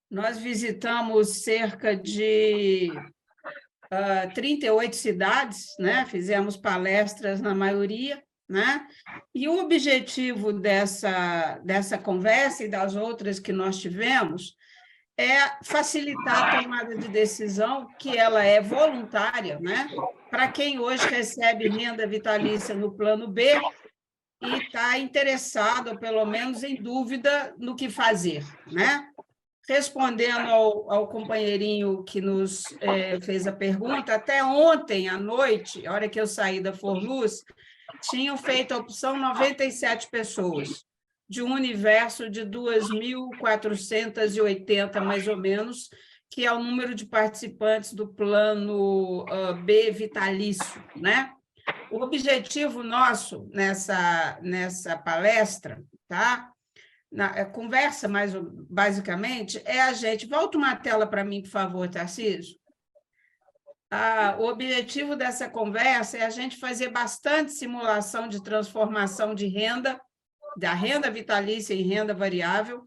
Nós visitamos cerca de 38 cidades, né? Fizemos palestras na maioria, né? E o objetivo dessa conversa e das outras que nós tivemos é facilitar a tomada de decisão, que ela é voluntária, né? Para quem hoje recebe renda vitalícia no plano B e está interessado, ou pelo menos em dúvida, no que fazer, né? Respondendo ao companheirinho que nos fez a pergunta, até ontem à noite, a hora que eu saí da Forluz, tinham feito a opção 97 pessoas, de um universo de 2.480, mais ou menos, que é o número de participantes do plano B vitalício, né? O objetivo nosso nessa palestra, tá? Na conversa, mais basicamente, é a gente... Volta uma tela para mim, por favor, Tarcísio. O objetivo dessa conversa é a gente fazer bastante simulação de transformação de renda, da renda vitalícia em renda variável,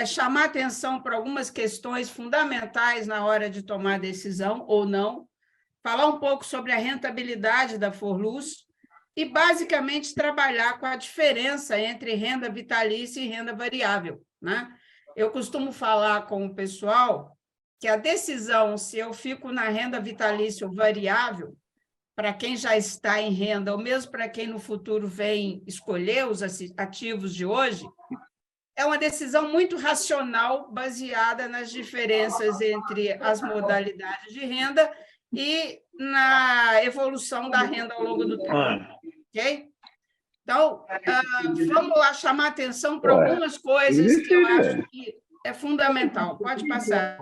chamar atenção para algumas questões fundamentais na hora de tomar decisão ou não, falar um pouco sobre a rentabilidade da Forluz e, basicamente, trabalhar com a diferença entre renda vitalícia e renda variável, né? Eu costumo falar com o pessoal que a decisão se eu fico na renda vitalícia ou variável, para quem já está em renda, ou mesmo para quem no futuro vem escolher os ativos de hoje, é uma decisão muito racional, baseada nas diferenças entre as modalidades de renda e na evolução da renda ao longo do tempo. Ok? Então, vamos lá chamar atenção para algumas coisas que eu acho que é fundamental. Pode passar.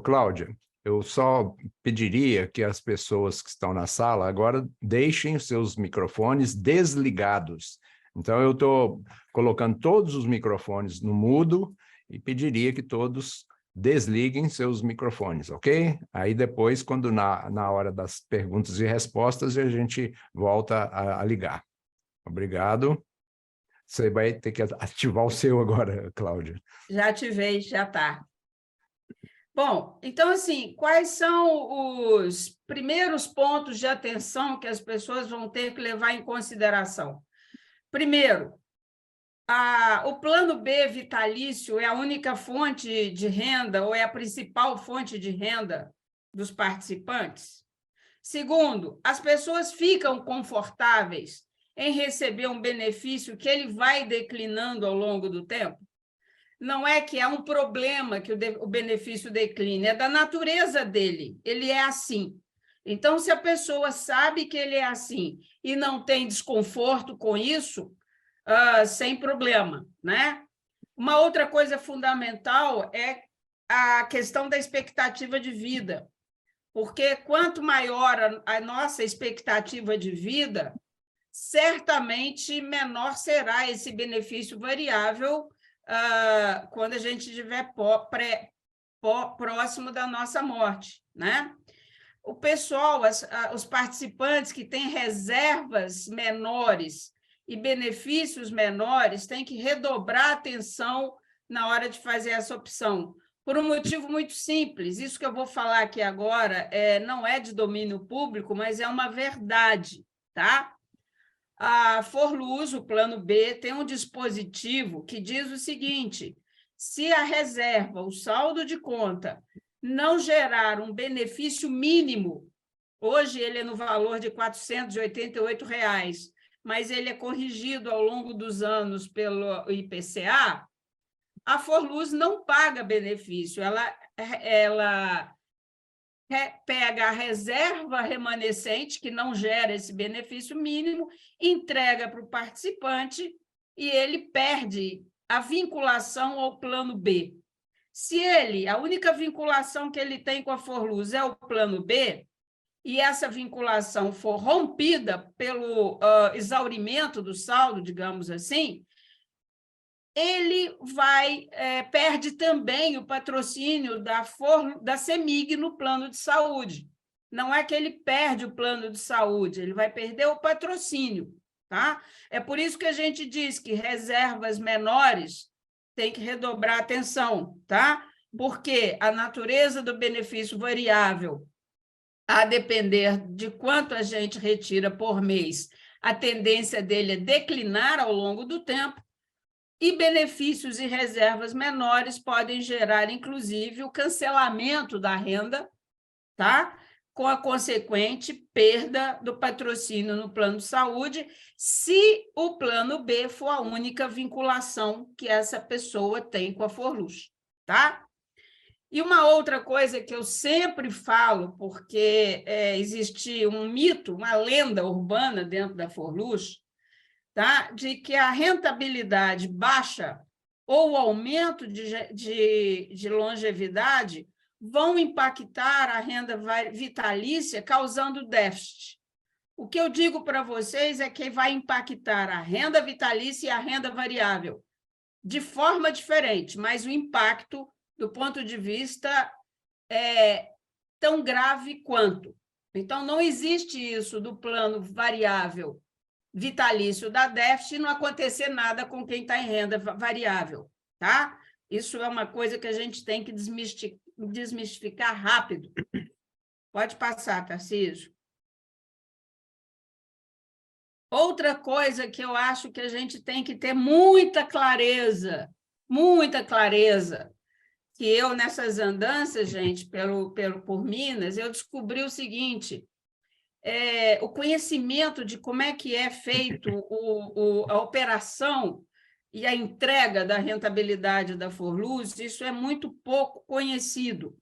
Cláudia, eu só pediria que as pessoas que estão na sala agora deixem os seus microfones desligados. Então, eu estou colocando todos os microfones no mudo e pediria que todos desliguem seus microfones, ok? Aí depois, quando na hora das perguntas e respostas, a gente volta a ligar. Obrigado. Você vai ter que ativar o seu agora, Cláudia. Já ativei, já está. Bom, então, assim, quais são os primeiros pontos de atenção que as pessoas vão ter que levar em consideração? Primeiro, o plano B vitalício é a única fonte de renda ou é a principal fonte de renda dos participantes? Segundo, as pessoas ficam confortáveis em receber um benefício que ele vai declinando ao longo do tempo? Não é que é um problema que o benefício decline, é da natureza dele, ele é assim. Então, se a pessoa sabe que ele é assim e não tem desconforto com isso, sem problema, né? Uma outra coisa fundamental é a questão da expectativa de vida, porque quanto maior a nossa expectativa de vida, certamente menor será esse benefício variável quando a gente estiver próximo da nossa morte, né? O pessoal, os participantes que têm reservas menores e benefícios menores têm que redobrar a atenção na hora de fazer essa opção, por um motivo muito simples. Isso que eu vou falar aqui agora não é de domínio público, mas é uma verdade, tá? A Forluz, o plano B, tem um dispositivo que diz o seguinte: se a reserva, o saldo de conta, não gerar um benefício mínimo, hoje ele é no valor de R$ 488, mas ele é corrigido ao longo dos anos pelo IPCA, a Forluz não paga benefício, ela pega a reserva remanescente, que não gera esse benefício mínimo, entrega para o participante e ele perde a vinculação ao plano B. Se a única vinculação que ele tem com a Forluz é o plano B, e essa vinculação for rompida pelo exaurimento do saldo, digamos assim, ele perde também o patrocínio da CEMIG no plano de saúde. Não é que ele perde o plano de saúde, ele vai perder o patrocínio, tá? É por isso que a gente diz que reservas menores tem que redobrar a atenção, tá? Porque a natureza do benefício variável, a depender de quanto a gente retira por mês, a tendência dele é declinar ao longo do tempo, e benefícios e reservas menores podem gerar, inclusive, o cancelamento da renda, tá? Com a consequente perda do patrocínio no plano de saúde, se o plano B for a única vinculação que essa pessoa tem com a Forluz, tá? E uma outra coisa que eu sempre falo, porque existe um mito, uma lenda urbana dentro da Forluz, tá? De que a rentabilidade baixa ou o aumento de longevidade vão impactar a renda vitalícia, causando déficit. O que eu digo para vocês é que vai impactar a renda vitalícia e a renda variável de forma diferente, mas o impacto, do ponto de vista, é tão grave quanto. Então, não existe isso do plano variável vitalício da déficit e não acontecer nada com quem está em renda variável, tá? Isso é uma coisa que a gente tem que desmistificar rápido. Pode passar, Tarcísio. Outra coisa que eu acho que a gente tem que ter muita clareza, que eu, nessas andanças, gente, por Minas, eu descobri o seguinte: o conhecimento de como é que é feito a operação e a entrega da rentabilidade da Forluz, isso é muito pouco conhecido.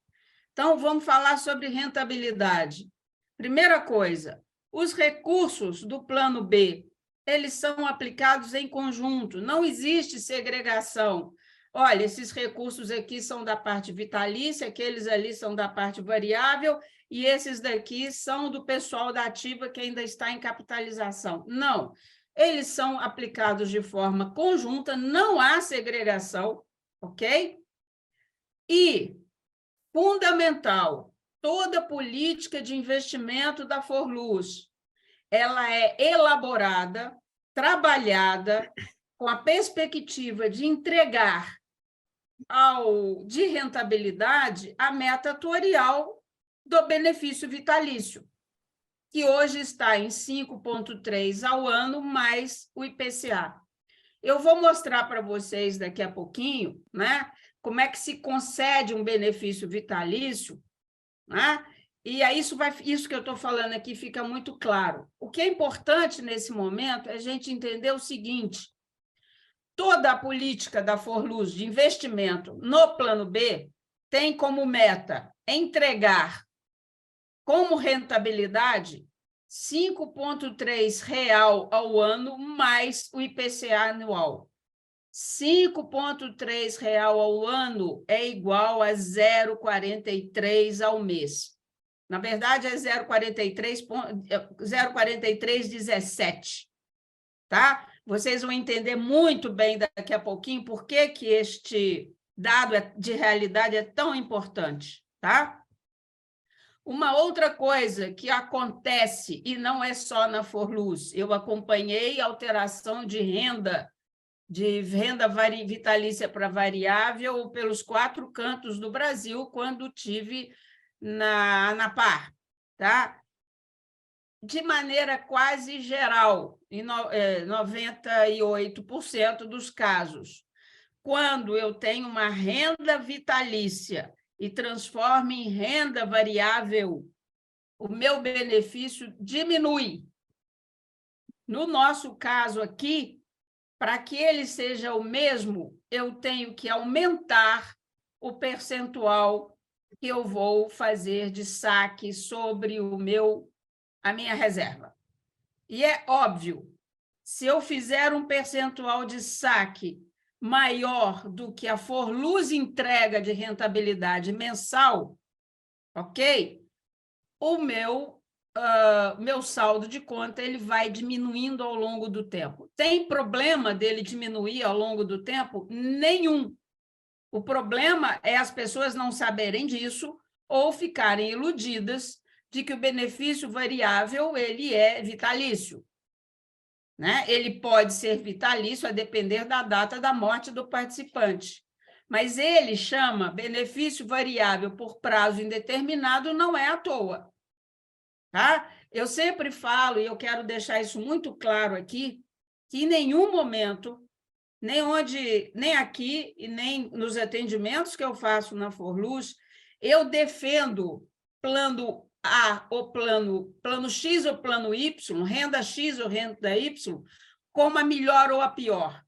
Então, vamos falar sobre rentabilidade. Primeira coisa, os recursos do plano B, eles são aplicados em conjunto, não existe segregação. Olha, esses recursos aqui são da parte vitalícia, aqueles ali são da parte variável, e esses daqui são do pessoal da ativa que ainda está em capitalização. Não, eles são aplicados de forma conjunta, não há segregação, ok? E, fundamental, toda política de investimento da Forluz, ela é elaborada, trabalhada, com a perspectiva de entregar de rentabilidade a meta atuarial do benefício vitalício, que hoje está em 5,3 ao ano, mais o IPCA. Eu vou mostrar para vocês daqui a pouquinho, né, como é que se concede um benefício vitalício, né? E aí isso que eu estou falando aqui fica muito claro. O que é importante nesse momento é a gente entender o seguinte: toda a política da Forluz de investimento no plano B tem como meta entregar como rentabilidade 5,3 real ao ano mais o IPCA anual. 5,3 real ao ano é igual a 0,43 ao mês. Na verdade, é 0,4317, tá? Vocês vão entender muito bem daqui a pouquinho por que este dado de realidade é tão importante, tá? Uma outra coisa que acontece, e não é só na Forluz, eu acompanhei a alteração de renda vitalícia para variável pelos 4 cantos do Brasil, quando tive na ANAPAR, tá? De maneira quase geral, em 98% dos casos, quando eu tenho uma renda vitalícia e transformo em renda variável, o meu benefício diminui. No nosso caso aqui, para que ele seja o mesmo, eu tenho que aumentar o percentual que eu vou fazer de saque sobre a minha reserva. E é óbvio, se eu fizer um percentual de saque maior do que a Forluz entrega de rentabilidade mensal, ok? O meu saldo de conta ele vai diminuindo ao longo do tempo. Tem problema dele diminuir ao longo do tempo? Nenhum. O problema é as pessoas não saberem disso ou ficarem iludidas de que o benefício variável ele é vitalício. né? Ele pode ser vitalício a depender da data da morte do participante. Mas ele chama benefício variável por prazo indeterminado, não é à toa. Tá? Eu sempre falo, e eu quero deixar isso muito claro aqui, que em nenhum momento, nem aqui e nem nos atendimentos que eu faço na Forluz, eu defendo plano A ou plano X ou plano Y, renda X ou renda Y, como a melhor ou a pior.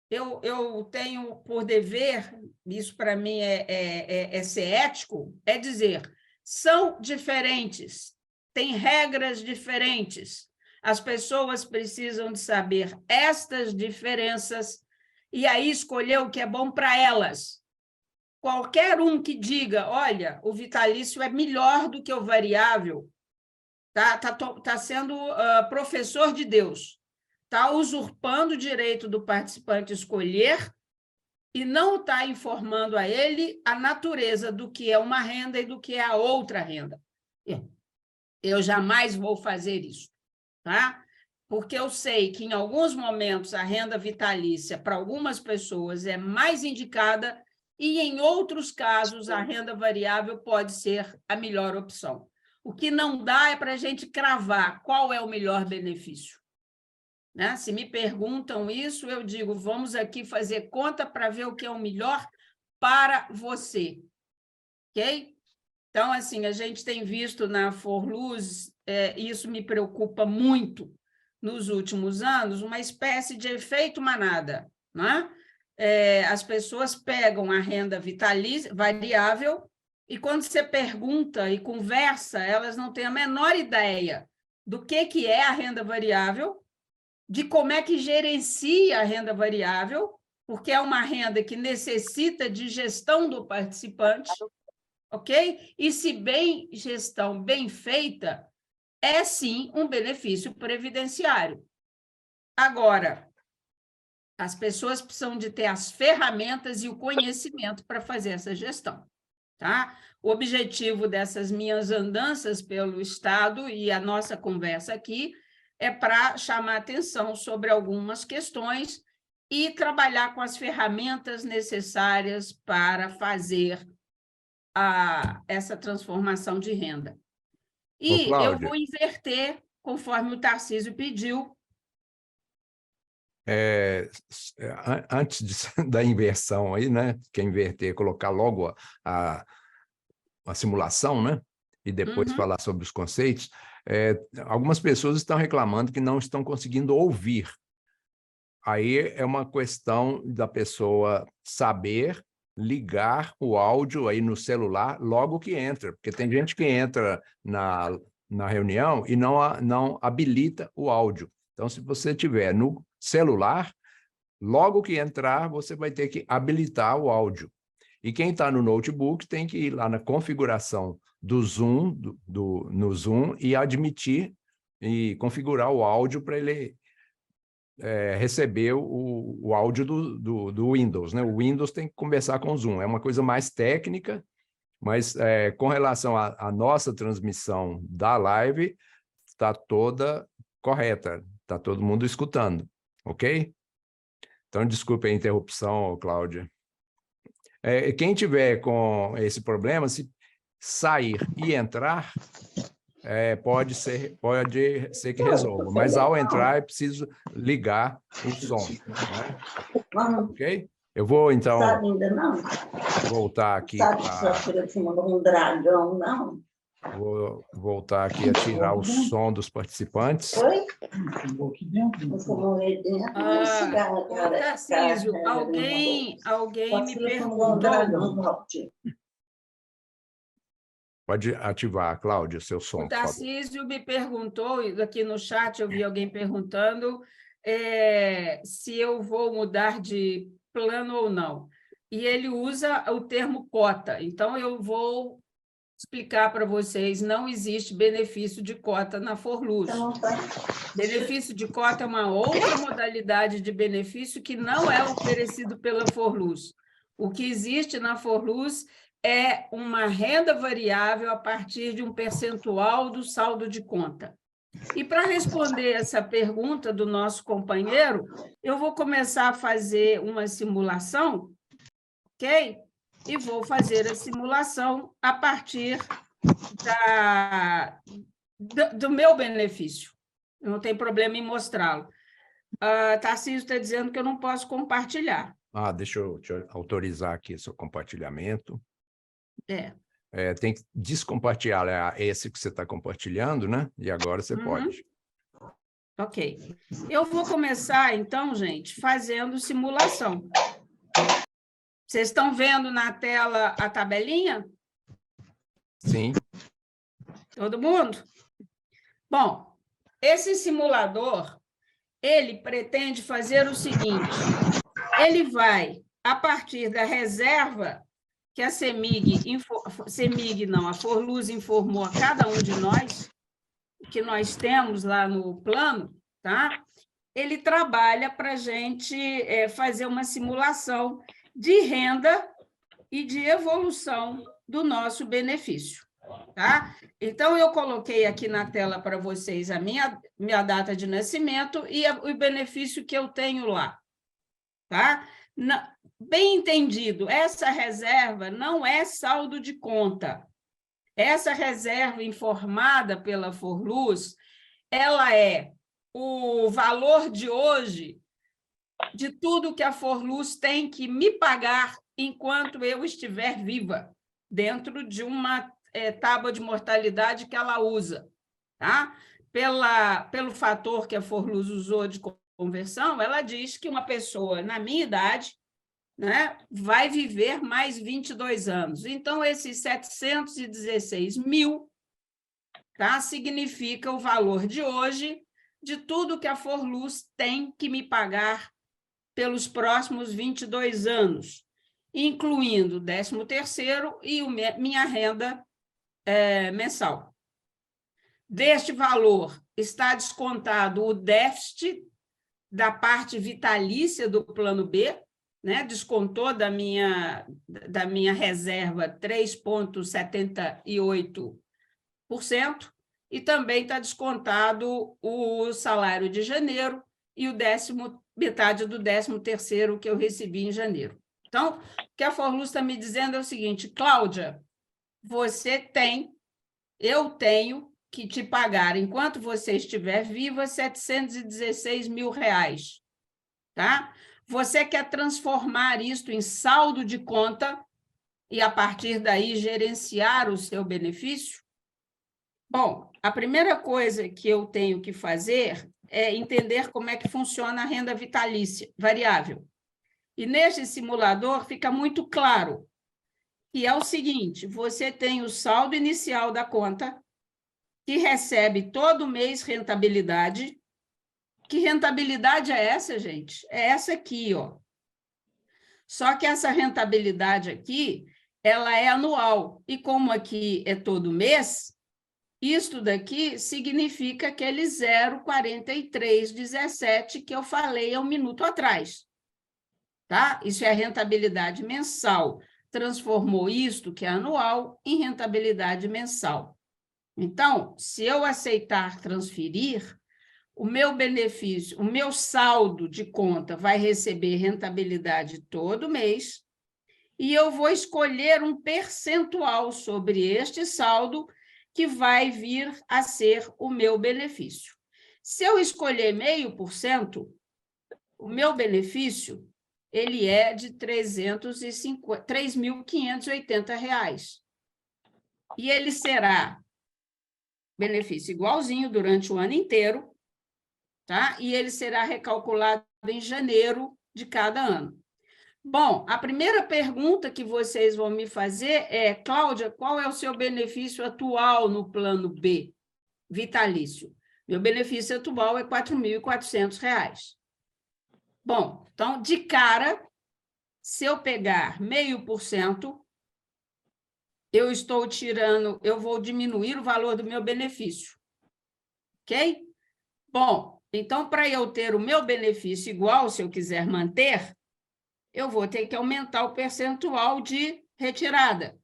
Eu tenho por dever, isso para mim é ser ético, é dizer, são diferentes, têm regras diferentes. As pessoas precisam de saber estas diferenças e aí escolher o que é bom para elas. Qualquer um que diga, olha, o vitalício é melhor do que o variável, tá sendo professor de Deus, está usurpando o direito do participante escolher e não está informando a ele a natureza do que é uma renda e do que é a outra renda. Eu jamais vou fazer isso, tá? Porque eu sei que, em alguns momentos, a renda vitalícia, para algumas pessoas, é mais indicada e, em outros casos, a renda variável pode ser a melhor opção. O que não dá é para a gente cravar qual é o melhor benefício. Né? Se me perguntam isso, eu digo, vamos aqui fazer conta para ver o que é o melhor para você. Ok? Então, assim, a gente tem visto na Forluz, isso me preocupa muito nos últimos anos, uma espécie de efeito manada. Né? As pessoas pegam a renda vitalícia, variável, e quando você pergunta e conversa, elas não têm a menor ideia do que é a renda variável, de como é que gerencia a renda variável, porque é uma renda que necessita de gestão do participante, ok? E se gestão bem feita, é sim um benefício previdenciário. Agora, as pessoas precisam de ter as ferramentas e o conhecimento para fazer essa gestão, tá? O objetivo dessas minhas andanças pelo Estado e a nossa conversa aqui é para chamar atenção sobre algumas questões e trabalhar com as ferramentas necessárias para fazer essa transformação de renda. E eu vou inverter, conforme o Tarcísio pediu. Antes da inversão aí, né? Que é inverter, colocar logo a simulação, né? E depois falar sobre os conceitos. Algumas pessoas estão reclamando que não estão conseguindo ouvir. Aí é uma questão da pessoa saber ligar o áudio aí no celular logo que entra, porque tem gente que entra na reunião e não habilita o áudio. Então, se você tiver no celular, logo que entrar, você vai ter que habilitar o áudio. E quem está no notebook tem que ir lá na configuração do Zoom, no Zoom, e admitir e configurar o áudio para ele receber o áudio do Windows. Né? O Windows tem que conversar com o Zoom. É uma coisa mais técnica, mas com relação à nossa transmissão da live, está toda correta, está todo mundo escutando, ok? Então, desculpe a interrupção, Cláudia. Quem tiver com esse problema, se sair e entrar, pode ser que resolva, mas ao entrar é preciso ligar o som. Né? Ok? Eu vou, então, voltar aqui. Um dragão, não? Vou voltar aqui a tirar o som dos participantes. Oi? Tarcísio, alguém me perguntou. Pode ativar, Cláudia, seu som. O Tarcísio me perguntou, aqui no chat eu vi alguém perguntando se eu vou mudar de plano ou não. E ele usa o termo cota. Então, eu vou explicar para vocês, não existe benefício de cota na Forluz. Benefício de cota é uma outra modalidade de benefício que não é oferecido pela Forluz. O que existe na Forluz é uma renda variável a partir de um percentual do saldo de conta. E para responder essa pergunta do nosso companheiro, eu vou começar a fazer uma simulação, ok? E vou fazer a simulação a partir do meu benefício. Não tem problema em mostrá-lo. Tarcísio está dizendo que eu não posso compartilhar. Deixa eu te autorizar aqui seu compartilhamento. Tem que descompartilhar esse que você está compartilhando, né? E agora você pode. Ok. Eu vou começar, então, gente, fazendo simulação. Vocês estão vendo na tela a tabelinha? Sim. Todo mundo? Bom, esse simulador, ele pretende fazer o seguinte: ele vai, a partir da reserva que a a Forluz informou a cada um de nós, que nós temos lá no plano, tá? Ele trabalha para a gente fazer uma simulação de renda e de evolução do nosso benefício. Tá? Então, eu coloquei aqui na tela para vocês a minha data de nascimento e o benefício que eu tenho lá. Tá? Bem entendido, essa reserva não é saldo de conta. Essa reserva informada pela Forluz, ela é o valor de hoje de tudo que a Forluz tem que me pagar enquanto eu estiver viva, dentro de uma tábua de mortalidade que ela usa. Tá? Pelo fator que a Forluz usou de conversão, ela diz que uma pessoa na minha idade, né, vai viver mais 22 anos. Então, esses 716 mil, tá, significa o valor de hoje de tudo que a Forluz tem que me pagar pelos próximos 22 anos, incluindo o 13º e minha renda mensal. Deste valor está descontado o déficit da parte vitalícia do plano B, né? Descontou da minha reserva 3,78%, e também está descontado o salário de janeiro e metade do 13º que eu recebi em janeiro. Então, o que a Forluz está me dizendo é o seguinte: Cláudia, eu tenho que te pagar, enquanto você estiver viva, 716 mil reais. Tá? Você quer transformar isto em saldo de conta e, a partir daí, gerenciar o seu benefício? Bom, a primeira coisa que eu tenho que fazer é entender como é que funciona a renda vitalícia variável. E neste simulador fica muito claro que é o seguinte: você tem o saldo inicial da conta, que recebe todo mês rentabilidade. Que rentabilidade é essa, gente? É essa aqui, ó. Só que essa rentabilidade aqui, ela é anual. E como aqui é todo mês, isto daqui significa aquele 0,4317 que eu falei há um minuto atrás. Tá? Isso é a rentabilidade mensal. Transformou isto, que é anual, em rentabilidade mensal. Então, se eu aceitar transferir, o meu benefício, o meu saldo de conta vai receber rentabilidade todo mês e eu vou escolher um percentual sobre este saldo que vai vir a ser o meu benefício. Se eu escolher 0,5%, o meu benefício ele é de R$ 3.580. E ele será benefício igualzinho durante o ano inteiro, tá? E ele será recalculado em janeiro de cada ano. Bom, a primeira pergunta que vocês vão me fazer é: Cláudia, qual é o seu benefício atual no plano B, vitalício? Meu benefício atual é R$ 4.400. Bom, então, de cara, se eu pegar 0,5%, eu vou diminuir o valor do meu benefício. Ok? Bom, então, para eu ter o meu benefício igual, se eu quiser manter, eu vou ter que aumentar o percentual de retirada.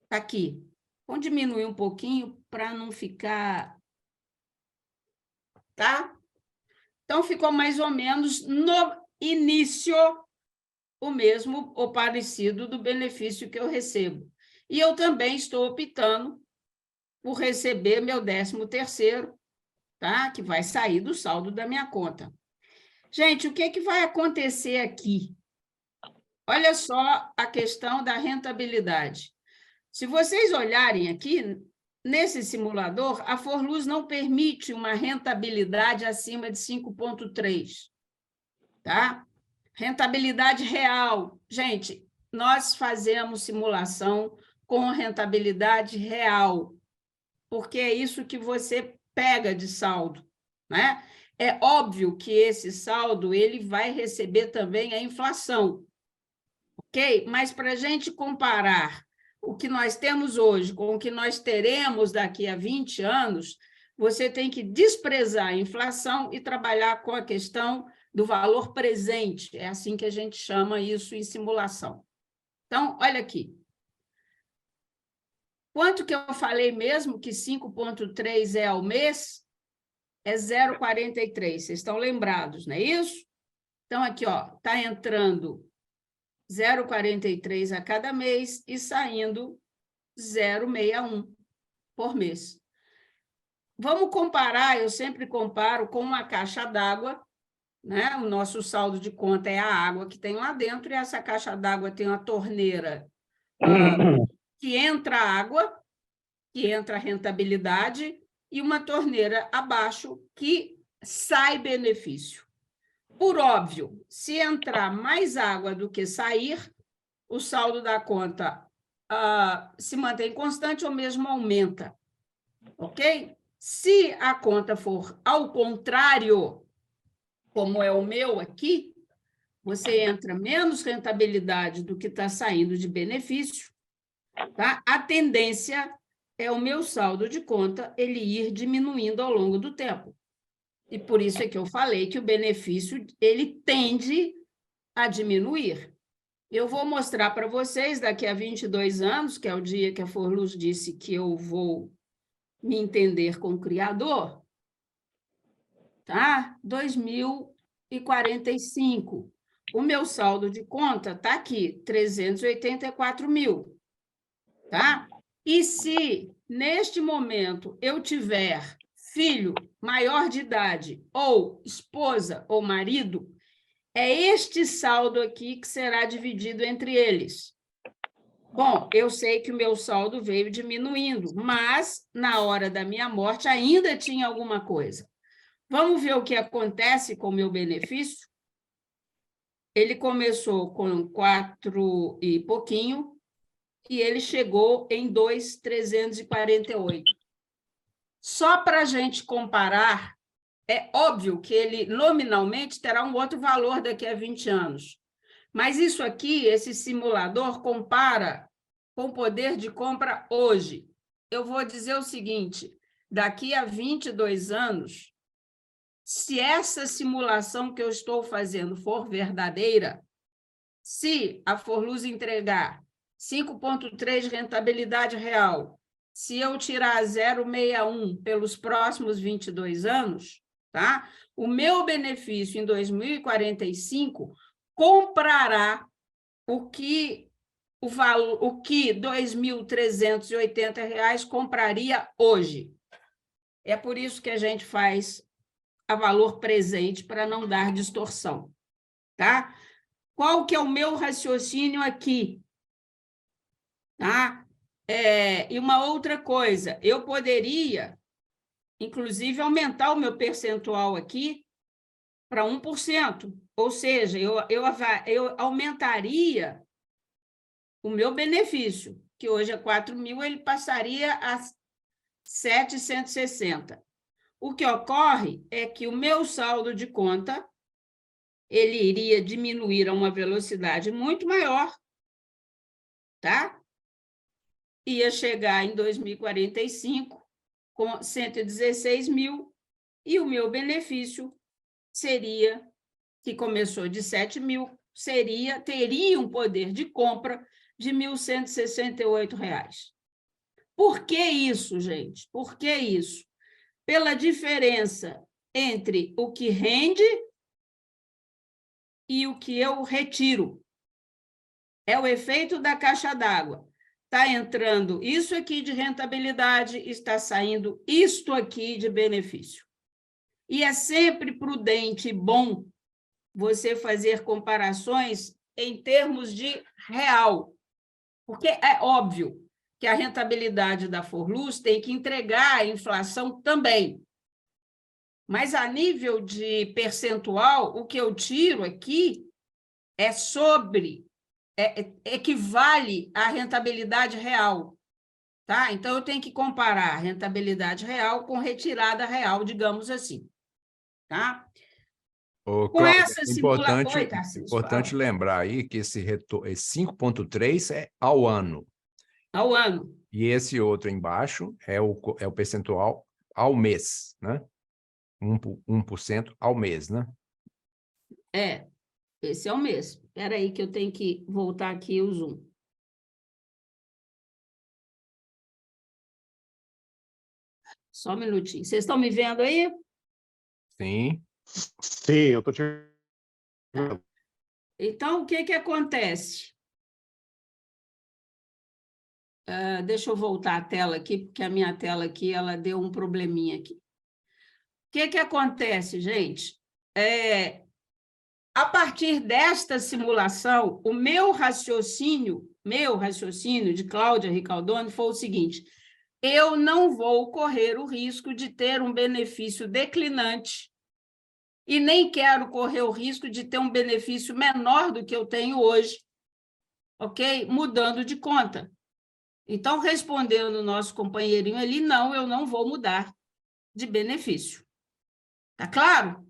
Está aqui. Vamos diminuir um pouquinho para não ficar tá? Então, ficou mais ou menos no início o mesmo ou parecido do benefício que eu recebo. E eu também estou optando por receber meu 13º, tá? Que vai sair do saldo da minha conta. Gente, o que vai acontecer aqui? Olha só a questão da rentabilidade. Se vocês olharem aqui, nesse simulador, a Forluz não permite uma rentabilidade acima de 5,3, tá? Rentabilidade real. Gente, nós fazemos simulação com rentabilidade real, porque é isso que você pega de saldo, né? É óbvio que esse saldo ele vai receber também a inflação, ok? Mas para a gente comparar o que nós temos hoje com o que nós teremos daqui a 20 anos, você tem que desprezar a inflação e trabalhar com a questão do valor presente. É assim que a gente chama isso em simulação. Então, olha aqui. Quanto que eu falei mesmo que 5,3 é ao mês? É 0,43. Vocês estão lembrados, não é isso? Então, aqui, ó, está entrando 0,43 a cada mês e saindo 0,61 por mês. Vamos comparar, eu sempre comparo com uma caixa d'água, né? O nosso saldo de conta é a água que tem lá dentro, e essa caixa d'água tem uma torneira que entra água, que entra rentabilidade, e uma torneira abaixo que sai benefício. Por óbvio, se entrar mais água do que sair, o saldo da conta se mantém constante ou mesmo aumenta, ok? Se a conta for ao contrário, como é o meu aqui, você entra menos rentabilidade do que está saindo de benefício, tá? A tendência é o meu saldo de conta ele ir diminuindo ao longo do tempo. E por isso é que eu falei que o benefício ele tende a diminuir. Eu vou mostrar para vocês daqui a 22 anos, que é o dia que a Forluz disse que eu vou me entender com o Criador, tá? 2045. O meu saldo de conta está aqui, 384 mil, tá? E se, neste momento, eu tiver filho maior de idade, ou esposa ou marido, é este saldo aqui que será dividido entre eles. Bom, eu sei que o meu saldo veio diminuindo, mas, na hora da minha morte, ainda tinha alguma coisa. Vamos ver o que acontece com o meu benefício? Ele começou com 4 e pouquinho, e ele chegou em 2,348. Só para a gente comparar, é óbvio que ele nominalmente terá um outro valor daqui a 20 anos. Mas isso aqui, esse simulador, compara com o poder de compra hoje. Eu vou dizer o seguinte, daqui a 22 anos, se essa simulação que eu estou fazendo for verdadeira, se a Forluz entregar 5,3 rentabilidade real, se eu tirar 0,61 pelos próximos 22 anos, tá? O meu benefício em 2045 comprará o que R$ 2.380 compraria hoje. É por isso que a gente faz a valor presente para não dar distorção, tá? Qual que é o meu raciocínio aqui? Tá? E uma outra coisa, eu poderia, inclusive, aumentar o meu percentual aqui para 1%, ou seja, eu aumentaria o meu benefício, que hoje é 4 mil, ele passaria a 760. O que ocorre é que o meu saldo de conta ele iria diminuir a uma velocidade muito maior, tá? Ia chegar em 2045 com 116 mil, e o meu benefício seria, que começou de 7 mil, teria um poder de compra de R$ 1.168. Por que isso, gente? Por que isso? Pela diferença entre o que rende e o que eu retiro. É o efeito da caixa d'água. Está entrando isso aqui de rentabilidade, está saindo isto aqui de benefício. E é sempre prudente e bom você fazer comparações em termos de real, porque é óbvio que a rentabilidade da Forluz tem que entregar a inflação também. Mas, a nível de percentual, o que eu tiro aqui é equivale à rentabilidade real. Tá? Então, eu tenho que comparar a rentabilidade real com retirada real, digamos assim. Tá? Ô, Com Cláudia, essa simulação... Oi, Tarcísio, importante fala. lembrar aí que esse 5,3 é ao ano. Ao ano. E esse outro embaixo é o percentual ao mês, né? 1% ao mês, né? Esse é o mês. Espera aí que eu tenho que voltar aqui o Zoom. Só um minutinho. Vocês estão me vendo aí? Sim. Sim, eu estou te vendo. Então, o que acontece? Deixa eu voltar a tela aqui, porque a minha tela aqui ela deu um probleminha aqui. O que acontece, gente? A partir desta simulação, o meu raciocínio de Cláudia Ricaldoni foi o seguinte: eu não vou correr o risco de ter um benefício declinante e nem quero correr o risco de ter um benefício menor do que eu tenho hoje, ok? Mudando de conta. Então, respondendo o nosso companheirinho ali, não, eu não vou mudar de benefício. Tá claro?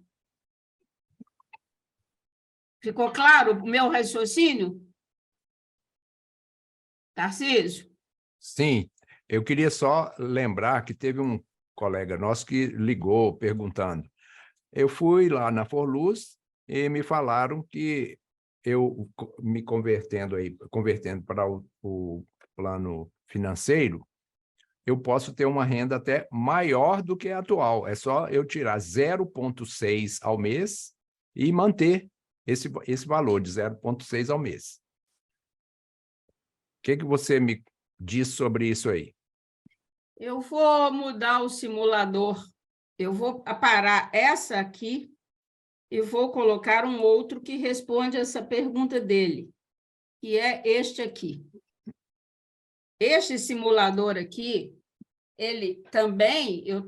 Ficou claro o meu raciocínio? Tarcísio? Sim, eu queria só lembrar que teve um colega nosso que ligou perguntando. Eu fui lá na Forluz e me falaram que eu me convertendo para o plano financeiro, eu posso ter uma renda até maior do que a atual. É só eu tirar 0,6 ao mês e manter esse valor de 0,6 ao mês. O que você me diz sobre isso aí? Eu vou mudar o simulador. Eu vou parar essa aqui e vou colocar um outro que responde essa pergunta dele, que é este aqui. Este simulador aqui, ele também, eu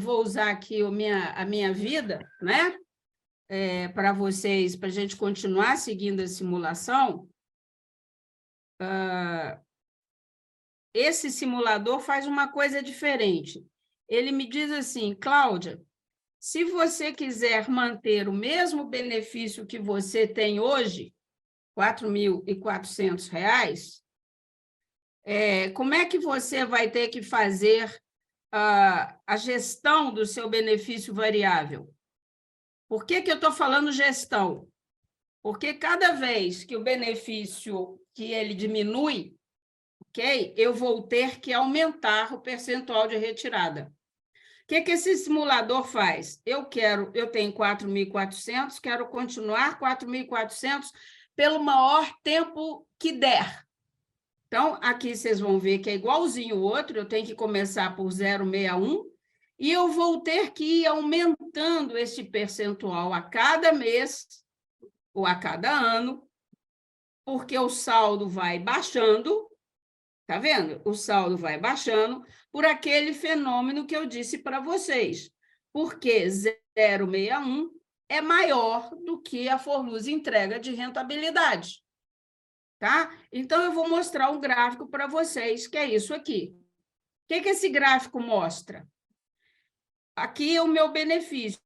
vou usar aqui a minha vida, né? Para vocês, para a gente continuar seguindo a simulação. Esse simulador faz uma coisa diferente. Ele me diz assim: Cláudia, se você quiser manter o mesmo benefício que você tem hoje, R$ 4.400, como é que você vai ter que fazer a gestão do seu benefício variável? Por que eu estou falando gestão? Porque cada vez que o benefício que ele diminui, ok, eu vou ter que aumentar o percentual de retirada. O que esse simulador faz? Eu tenho 4.400, quero continuar 4.400 pelo maior tempo que der. Então, aqui vocês vão ver que é igualzinho o outro, eu tenho que começar por 0,61 e eu vou ter que ir aumentando esse percentual a cada mês ou a cada ano, porque o saldo vai baixando, tá vendo? O saldo vai baixando por aquele fenômeno que eu disse para vocês, porque 0,61 é maior do que a Forluz entrega de rentabilidade. Tá? Então, eu vou mostrar um gráfico para vocês, que é isso aqui. O que esse gráfico mostra? Aqui é o meu benefício,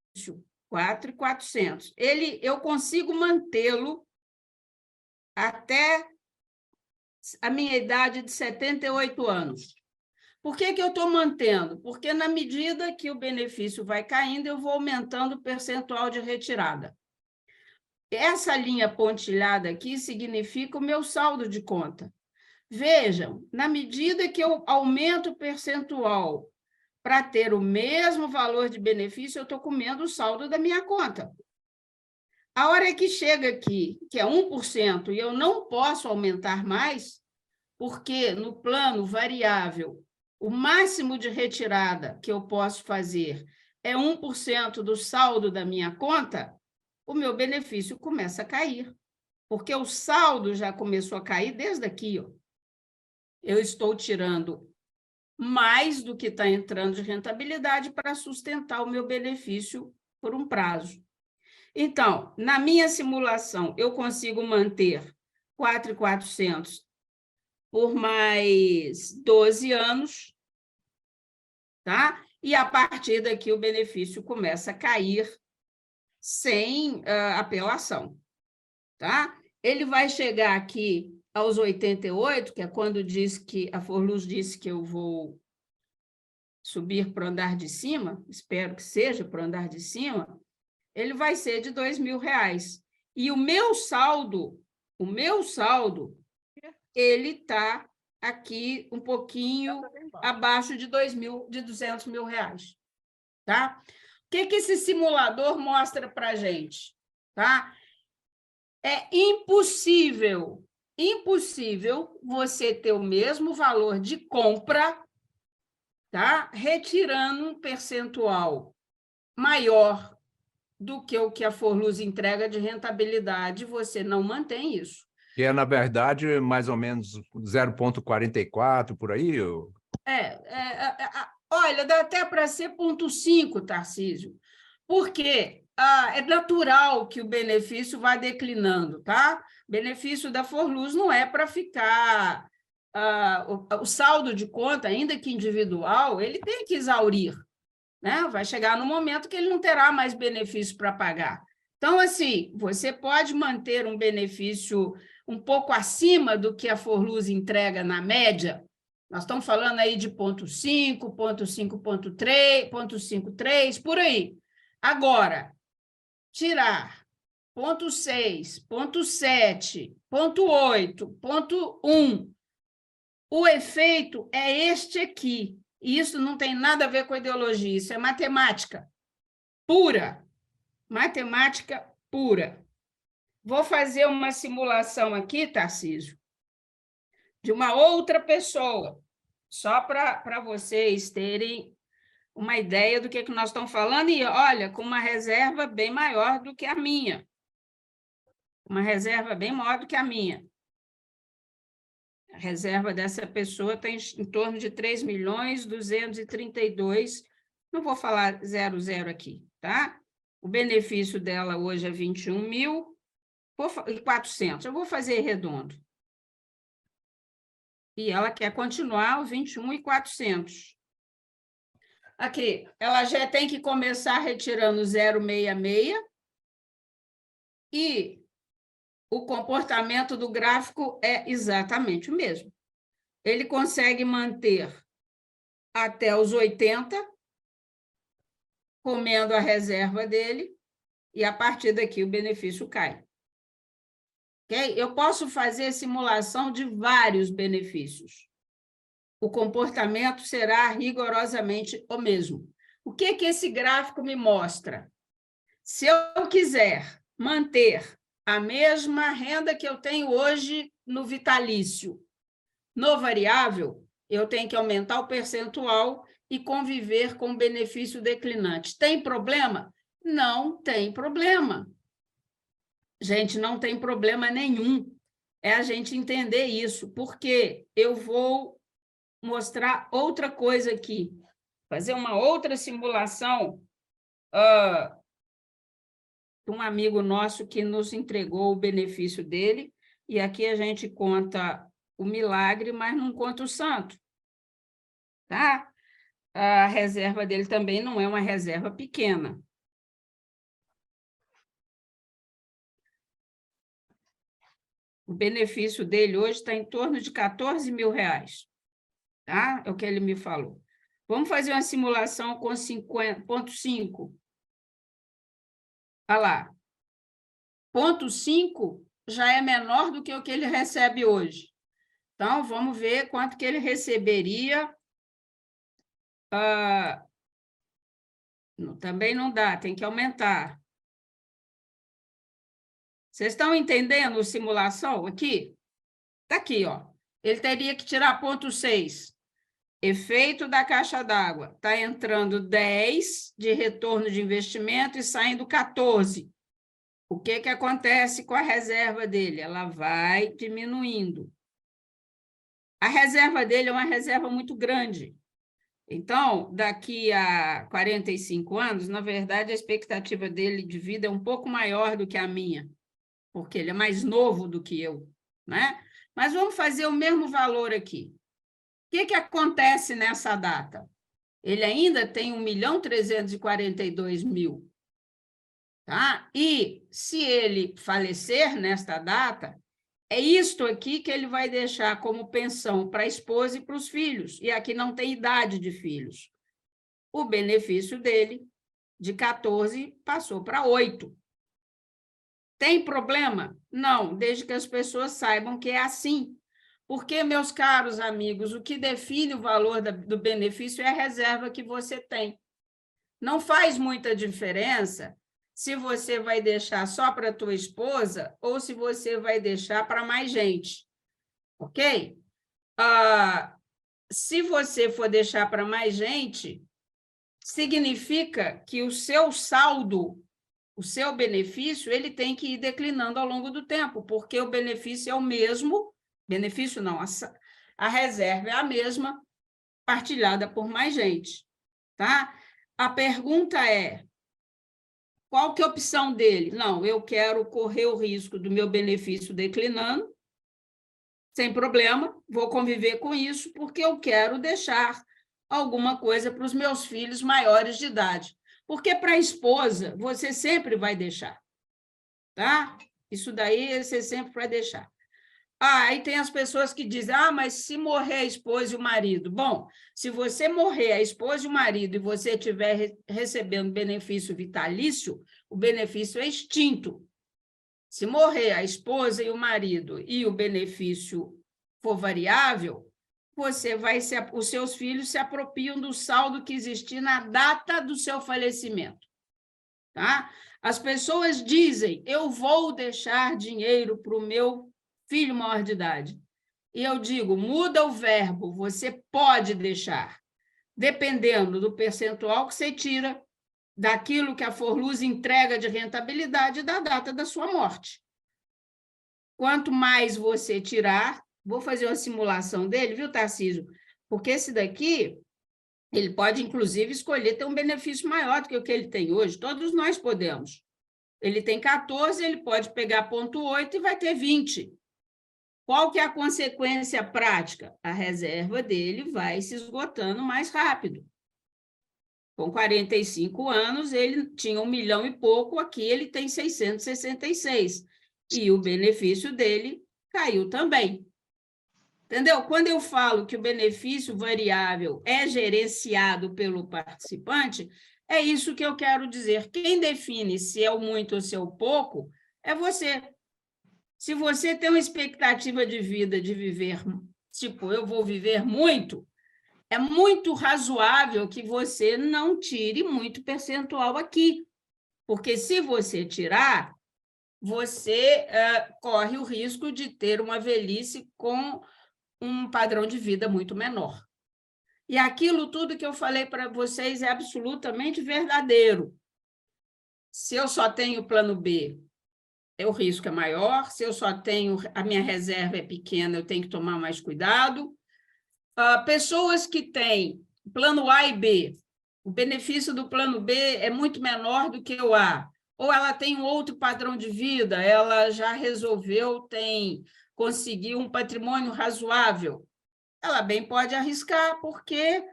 4.400. Eu consigo mantê-lo até a minha idade de 78 anos. Por que eu estou mantendo? Porque, na medida que o benefício vai caindo, eu vou aumentando o percentual de retirada. Essa linha pontilhada aqui significa o meu saldo de conta. Vejam, na medida que eu aumento o percentual para ter o mesmo valor de benefício, eu estou comendo o saldo da minha conta. A hora que chega aqui, que é 1%, e eu não posso aumentar mais, porque no plano variável, o máximo de retirada que eu posso fazer é 1% do saldo da minha conta, o meu benefício começa a cair, porque o saldo já começou a cair desde aqui. Ó. Eu estou tirando mais do que está entrando de rentabilidade para sustentar o meu benefício por um prazo. Então, na minha simulação, eu consigo manter 4.400 por mais 12 anos, tá? E a partir daqui o benefício começa a cair sem apelação, tá? Ele vai chegar aqui aos 88, que é quando diz que a Forluz disse que eu vou subir para o andar de cima, espero que seja para o andar de cima, ele vai ser de R$2.000. E o meu saldo, ele está aqui um pouquinho abaixo de R$200.000, tá? O que esse simulador mostra para a gente? Tá? É impossível você ter o mesmo valor de compra, tá? Retirando um percentual maior do que o que a Forluz entrega de rentabilidade, você não mantém isso. Que é, na verdade, mais ou menos 0,44 por aí? Olha, dá até para ser 0,5, Tarcísio, porque é natural que o benefício vá declinando, tá? Benefício da Forluz não é para ficar... o saldo de conta, ainda que individual, ele tem que exaurir, né? Vai chegar no momento que ele não terá mais benefício para pagar. Então, assim, você pode manter um benefício um pouco acima do que a Forluz entrega na média. Nós estamos falando aí de 0,5, 0,5, 0,53, por aí. Agora, tirar 0,6, 0,7, 0,8, 0,1, o efeito é este aqui. E isso não tem nada a ver com ideologia, isso é matemática pura. Matemática pura. Vou fazer uma simulação aqui, Tarcísio, de uma outra pessoa, só para vocês terem uma ideia do que nós estamos falando, e olha, com uma reserva bem maior do que a minha. Uma reserva bem maior do que a minha. A reserva dessa pessoa está em torno de 3.232.000, não vou falar 00 aqui, tá? O benefício dela hoje é 21.400, eu vou fazer redondo. E ela quer continuar o 21.400. Aqui, ela já tem que começar retirando 0,66 e o comportamento do gráfico é exatamente o mesmo. Ele consegue manter até os 80, comendo a reserva dele, e a partir daqui o benefício cai. Okay? Eu posso fazer simulação de vários benefícios. O comportamento será rigorosamente o mesmo. O que esse gráfico me mostra? Se eu quiser manter a mesma renda que eu tenho hoje no vitalício, no variável, eu tenho que aumentar o percentual e conviver com o benefício declinante. Tem problema? Não tem problema. Gente, não tem problema nenhum. É a gente entender isso, porque eu vou mostrar outra coisa aqui, fazer uma outra simulação de um amigo nosso que nos entregou o benefício dele, e aqui a gente conta o milagre, mas não conta o santo. Tá? A reserva dele também não é uma reserva pequena. O benefício dele hoje está em torno de R$14.000. Tá? É o que ele me falou. Vamos fazer uma simulação com 50,5. Olha lá. 0,5 já é menor do que o que ele recebe hoje. Então, vamos ver quanto que ele receberia Também não dá, tem que aumentar. Vocês estão entendendo a simulação aqui? Está aqui, ó. Ele teria que tirar ponto 6. Efeito da caixa d'água. Está entrando 10 de retorno de investimento e saindo 14. O que que acontece com a reserva dele? Ela vai diminuindo. A reserva dele é uma reserva muito grande. Então, daqui a 45 anos, na verdade, a expectativa dele de vida é um pouco maior do que a minha, porque ele é mais novo do que eu, né? Mas vamos fazer o mesmo valor aqui. O que que acontece nessa data? Ele ainda tem 1.342.000. Tá? E, se ele falecer nesta data, é isto aqui que ele vai deixar como pensão para a esposa e para os filhos. E aqui não tem idade de filhos. O benefício dele, de 14, passou para 8. Tem problema? Não, desde que as pessoas saibam que é assim. Porque, meus caros amigos, o que define o valor do benefício é a reserva que você tem. Não faz muita diferença se você vai deixar só para a tua esposa ou se você vai deixar para mais gente, ok? Se você for deixar para mais gente, significa que o seu saldo, o seu benefício, ele tem que ir declinando ao longo do tempo, porque o benefício é o mesmo, benefício não, a reserva é a mesma, partilhada por mais gente, tá? A pergunta é, qual que é a opção dele? Não, eu quero correr o risco do meu benefício declinando, sem problema, vou conviver com isso, porque eu quero deixar alguma coisa para os meus filhos maiores de idade. Porque para a esposa, você sempre vai deixar, tá? Isso daí você sempre vai deixar. Aí tem as pessoas que dizem, mas se morrer a esposa e o marido. Bom, se você morrer a esposa e o marido e você estiver recebendo benefício vitalício, o benefício é extinto. Se morrer a esposa e o marido e o benefício for variável, os seus filhos se apropriam do saldo que existir na data do seu falecimento. Tá? As pessoas dizem, eu vou deixar dinheiro para o meu filho maior de idade. E eu digo, muda o verbo, você pode deixar, dependendo do percentual que você tira daquilo que a Forluz entrega de rentabilidade da data da sua morte. Quanto mais você tirar, vou fazer uma simulação dele, viu, Tarcísio? Porque esse daqui, ele pode, inclusive, escolher ter um benefício maior do que o que ele tem hoje. Todos nós podemos. Ele tem 14, ele pode pegar 0,8 e vai ter 20. Qual que é a consequência prática? A reserva dele vai se esgotando mais rápido. Com 45 anos, ele tinha 1 milhão e pouco, aqui ele tem 666. E o benefício dele caiu também. Entendeu? Quando eu falo que o benefício variável é gerenciado pelo participante, é isso que eu quero dizer. Quem define se é o muito ou se é o pouco é você. Se você tem uma expectativa de vida de viver, tipo, eu vou viver muito, é muito razoável que você não tire muito percentual aqui, porque se você tirar, você corre o risco de ter uma velhice com um padrão de vida muito menor. E aquilo tudo que eu falei para vocês é absolutamente verdadeiro. Se eu só tenho plano B, o risco é maior. Se eu só tenho, a minha reserva é pequena, eu tenho que tomar mais cuidado. Pessoas que têm plano A e B, o benefício do plano B é muito menor do que o A. Ou ela tem um outro padrão de vida, ela já resolveu, conseguir um patrimônio razoável. Ela bem pode arriscar, porque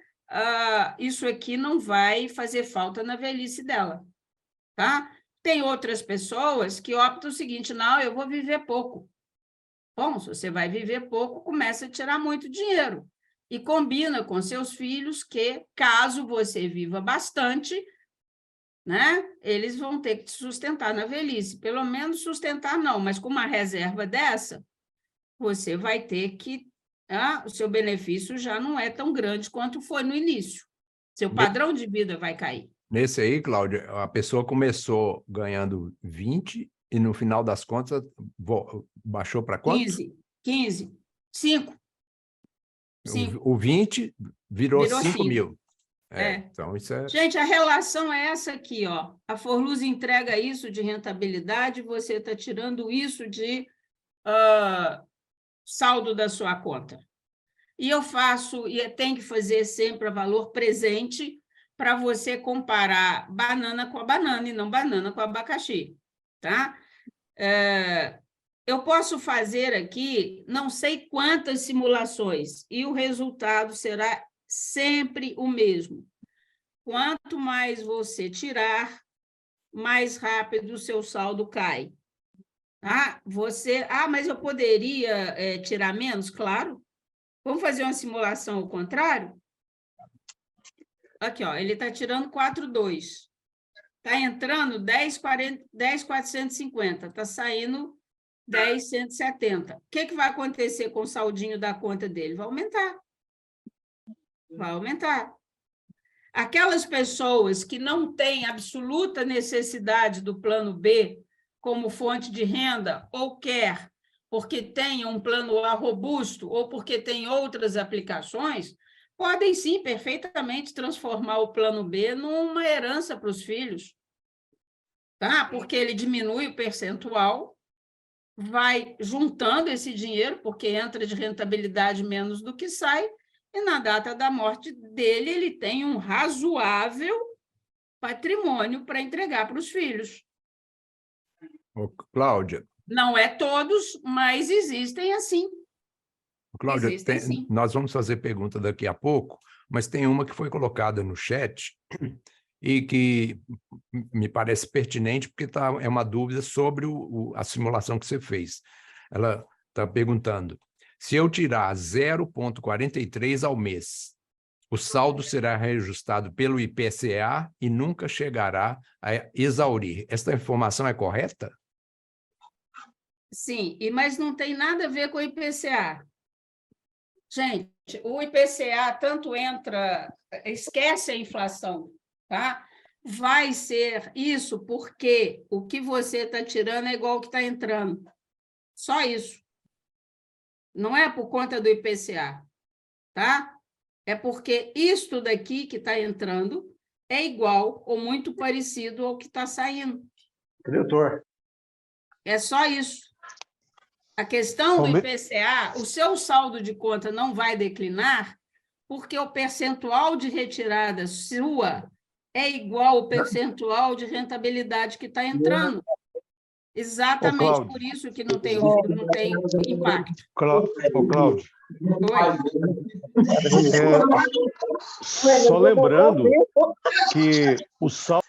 isso aqui não vai fazer falta na velhice dela. Tá? Tem outras pessoas que optam o seguinte, não, eu vou viver pouco. Bom, se você vai viver pouco, começa a tirar muito dinheiro. E combina com seus filhos que, caso você viva bastante, né, eles vão ter que te sustentar na velhice. Pelo menos sustentar não, mas com uma reserva dessa, você vai ter que... o seu benefício já não é tão grande quanto foi no início. Seu padrão de vida vai cair. Nesse aí, Cláudia, a pessoa começou ganhando 20 e no final das contas baixou para quanto? 15, 5. O 20 virou 5 5 mil. É. Então, isso é... Gente, a relação é essa aqui, ó. A Forluz entrega isso de rentabilidade, você está tirando isso de saldo da sua conta. E eu faço, e tem que fazer sempre a valor presente para você comparar banana com a banana e não banana com abacaxi, tá? Eu posso fazer aqui não sei quantas simulações e o resultado será sempre o mesmo. Quanto mais você tirar, mais rápido o seu saldo cai. Mas eu poderia tirar menos? Claro. Vamos fazer uma simulação ao contrário? Aqui, ó, ele está tirando 4,2. Está entrando 10,450. Está saindo 10,170. O que vai acontecer com o saldinho da conta dele? Vai aumentar. Vai aumentar. Aquelas pessoas que não têm absoluta necessidade do plano B como fonte de renda, ou quer porque tem um plano A robusto, ou porque tem outras aplicações, podem sim perfeitamente transformar o plano B numa herança para os filhos, tá? Porque ele diminui o percentual, vai juntando esse dinheiro, porque entra de rentabilidade menos do que sai, e na data da morte dele, ele tem um razoável patrimônio para entregar para os filhos. Ô, Cláudia. Não é todos, mas existem assim. Cláudia, nós vamos fazer pergunta daqui a pouco, mas tem uma que foi colocada no chat e que me parece pertinente, porque é uma dúvida sobre a simulação que você fez. Ela está perguntando, se eu tirar 0,43 ao mês, o saldo será reajustado pelo IPCA e nunca chegará a exaurir. Esta informação é correta? Sim, mas não tem nada a ver com o IPCA. Gente, o IPCA tanto esquece a inflação, tá? Vai ser isso porque o que você está tirando é igual ao que está entrando. Só isso. Não é por conta do IPCA, tá? É porque isto daqui que está entrando é igual ou muito parecido ao que está saindo. Diretor. É só isso. A questão do IPCA, o seu saldo de conta não vai declinar porque o percentual de retirada sua é igual ao percentual de rentabilidade que está entrando. Exatamente por isso que não tem impacto. Cláudio. Oi. Só lembrando que o saldo...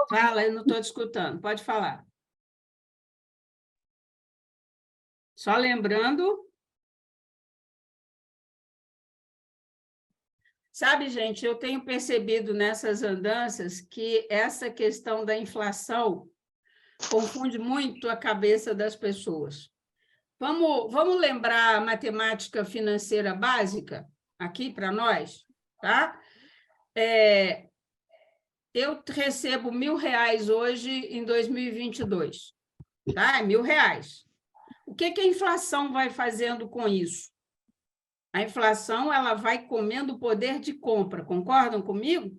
Fala, eu não estou te escutando. Pode falar. Só lembrando... Sabe, gente, eu tenho percebido nessas andanças que essa questão da inflação confunde muito a cabeça das pessoas. Vamos lembrar a matemática financeira básica aqui para nós, tá? Eu recebo R$1.000 hoje em 2022, tá? É R$1.000. O que a inflação vai fazendo com isso? A inflação ela vai comendo o poder de compra, concordam comigo?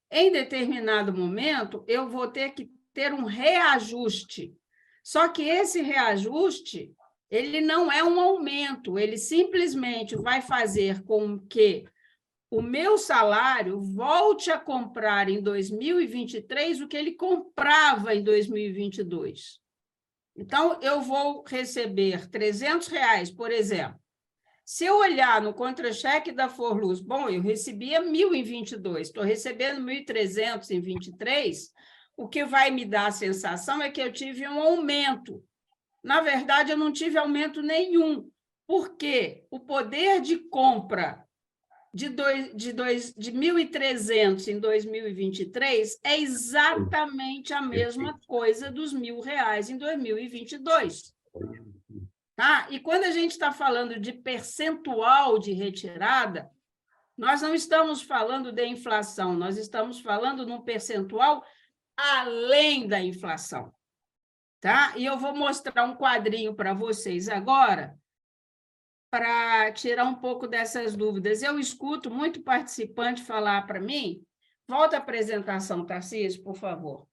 Em determinado momento, eu vou ter que ter um reajuste. Só que esse reajuste, ele não é um aumento, ele simplesmente vai fazer com que o meu salário volte a comprar em 2023 o que ele comprava em 2022. Então, eu vou receber R$300, por exemplo. Se eu olhar no contra-cheque da Forluz, bom, eu recebia 1.000 em 22, estou recebendo 1.300 em 23, o que vai me dar a sensação é que eu tive um aumento. Na verdade, eu não tive aumento nenhum, porque o poder de compra de 1.300 em 2023 é exatamente a mesma coisa dos R$1.000 em 2022. Tá? E quando a gente está falando de percentual de retirada, nós não estamos falando de inflação, nós estamos falando num percentual além da inflação. Tá? E eu vou mostrar um quadrinho para vocês agora, para tirar um pouco dessas dúvidas. Eu escuto muito participante falar para mim, volta a apresentação, Tarcísio, por favor,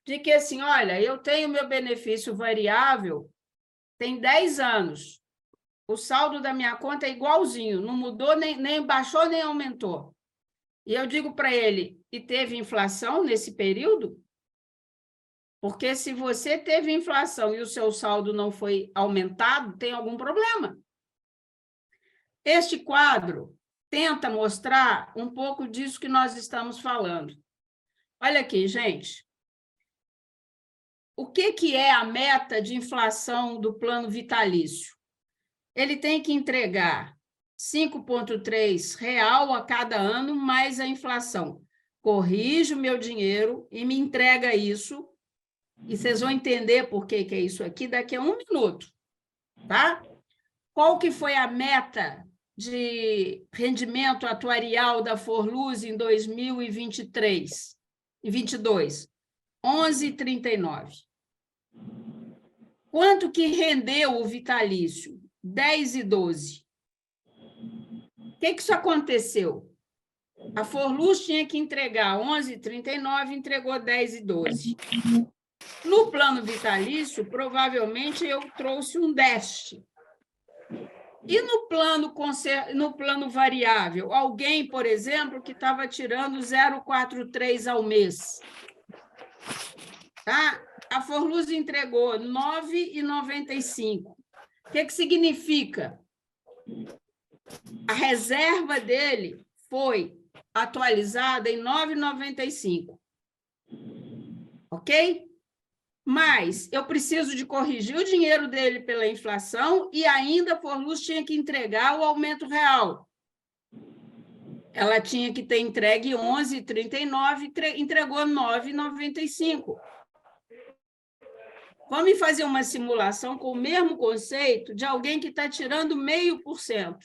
de que assim, olha, eu tenho meu benefício variável, tem 10 anos, o saldo da minha conta é igualzinho, não mudou, nem baixou, nem aumentou. E eu digo para ele, e teve inflação nesse período? Porque se você teve inflação e o seu saldo não foi aumentado, tem algum problema. Este quadro tenta mostrar um pouco disso que nós estamos falando. Olha aqui, gente. O que é a meta de inflação do plano vitalício? Ele tem que entregar 5,3 real a cada ano mais a inflação. Corrige o meu dinheiro e me entrega isso, e vocês vão entender por que é isso aqui daqui a 1 minuto, tá? Qual que foi a meta de rendimento atuarial da Forluz em 2023 e 22? 11,39. Quanto que rendeu o vitalício? 10,12. O que isso aconteceu? A Forluz tinha que entregar 11,39, entregou 10,12. No plano vitalício, provavelmente eu trouxe um déficit. E no plano variável, alguém, por exemplo, que estava tirando 0,43 ao mês. Tá? A Forluz entregou 9,95. O que significa? A reserva dele foi atualizada em 9,95. Ok? Mas eu preciso de corrigir o dinheiro dele pela inflação e ainda a Forluz tinha que entregar o aumento real. Ela tinha que ter entregue 11,39, entregou 9,95. Vamos fazer uma simulação com o mesmo conceito de alguém que está tirando 0,5%.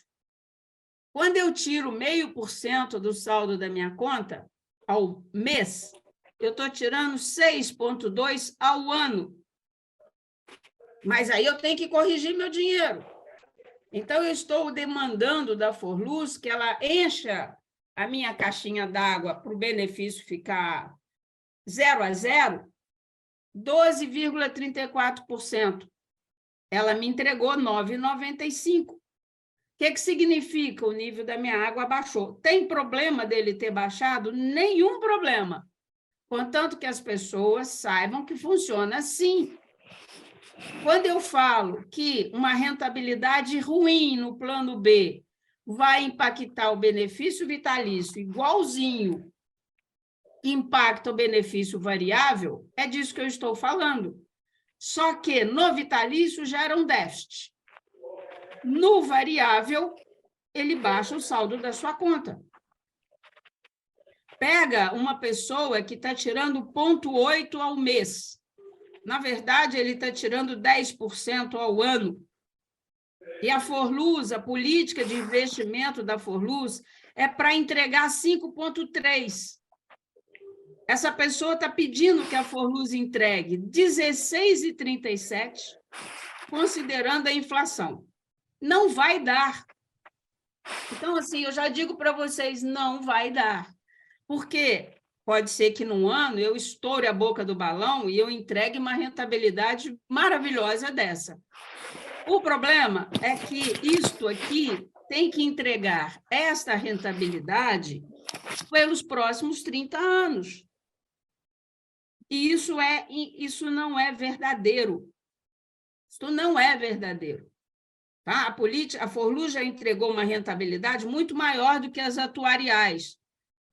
Quando eu tiro 0,5% do saldo da minha conta ao mês, eu estou tirando 6,2 ao ano. Mas aí eu tenho que corrigir meu dinheiro. Então, eu estou demandando da Forluz que ela encha a minha caixinha d'água para o benefício ficar 0 a 0, 12,34%. Ela me entregou 9,95%. O que significa? O nível da minha água baixou. Tem problema dele ter baixado? Nenhum problema. Contanto que as pessoas saibam que funciona assim. Quando eu falo que uma rentabilidade ruim no plano B vai impactar o benefício vitalício igualzinho impacta o benefício variável, é disso que eu estou falando. Só que no vitalício gera um déficit. No variável, ele baixa o saldo da sua conta. Pega uma pessoa que está tirando 0,8 ao mês. Na verdade, ele está tirando 10% ao ano. E a Forluz, a política de investimento da Forluz, é para entregar 5,3. Essa pessoa está pedindo que a Forluz entregue 16,37, considerando a inflação. Não vai dar. Então, assim, eu já digo para vocês, não vai dar. Porque pode ser que num ano eu estoure a boca do balão e eu entregue uma rentabilidade maravilhosa dessa. O problema é que isto aqui tem que entregar esta rentabilidade pelos próximos 30 anos. E isso não é verdadeiro. Isso não é verdadeiro. Tá? A Forluz já entregou uma rentabilidade muito maior do que as atuariais.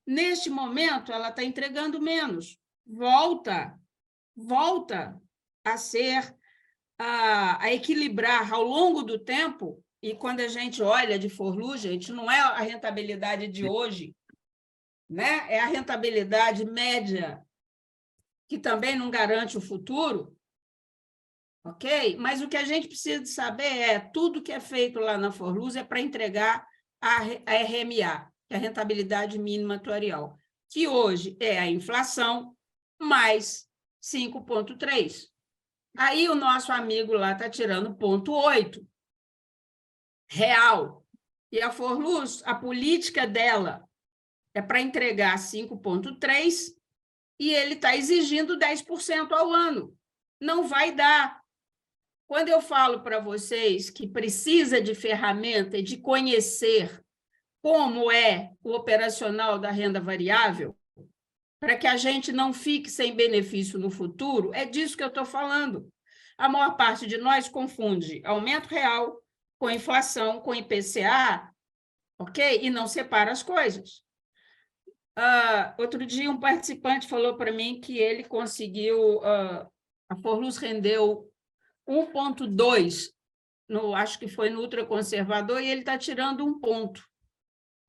Neste momento, ela está entregando menos. Volta a ser, a equilibrar ao longo do tempo, e quando a gente olha de Forluz, gente, não é a rentabilidade de hoje, né? É a rentabilidade média, que também não garante o futuro, ok? Mas o que a gente precisa de saber é tudo que é feito lá na Forluz é para entregar a RMA, que é a rentabilidade mínima atuarial, que hoje é a inflação mais 5,3. Aí o nosso amigo lá está tirando 0,8 real. E a Forluz, a política dela é para entregar 5,3 e ele está exigindo 10% ao ano. Não vai dar. Quando eu falo para vocês que precisa de ferramenta e de conhecer como é o operacional da renda variável, para que a gente não fique sem benefício no futuro, é disso que eu estou falando. A maior parte de nós confunde aumento real com inflação, com IPCA, ok? E não separa as coisas. Outro dia, um participante falou para mim que ele conseguiu... a Forluz rendeu 1,2, acho que foi no ultraconservador, e ele está tirando 1 ponto.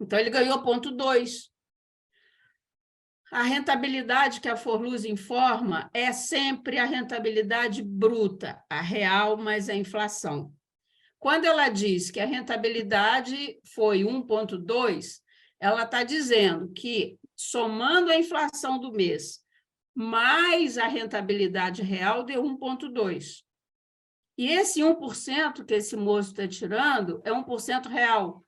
Então, ele ganhou 0,2. A rentabilidade que a Forluz informa é sempre a rentabilidade bruta, a real mais a inflação. Quando ela diz que a rentabilidade foi 1,2, ela está dizendo que, somando a inflação do mês, mais a rentabilidade real, deu 1,2. E esse 1% que esse moço está tirando é 1% real.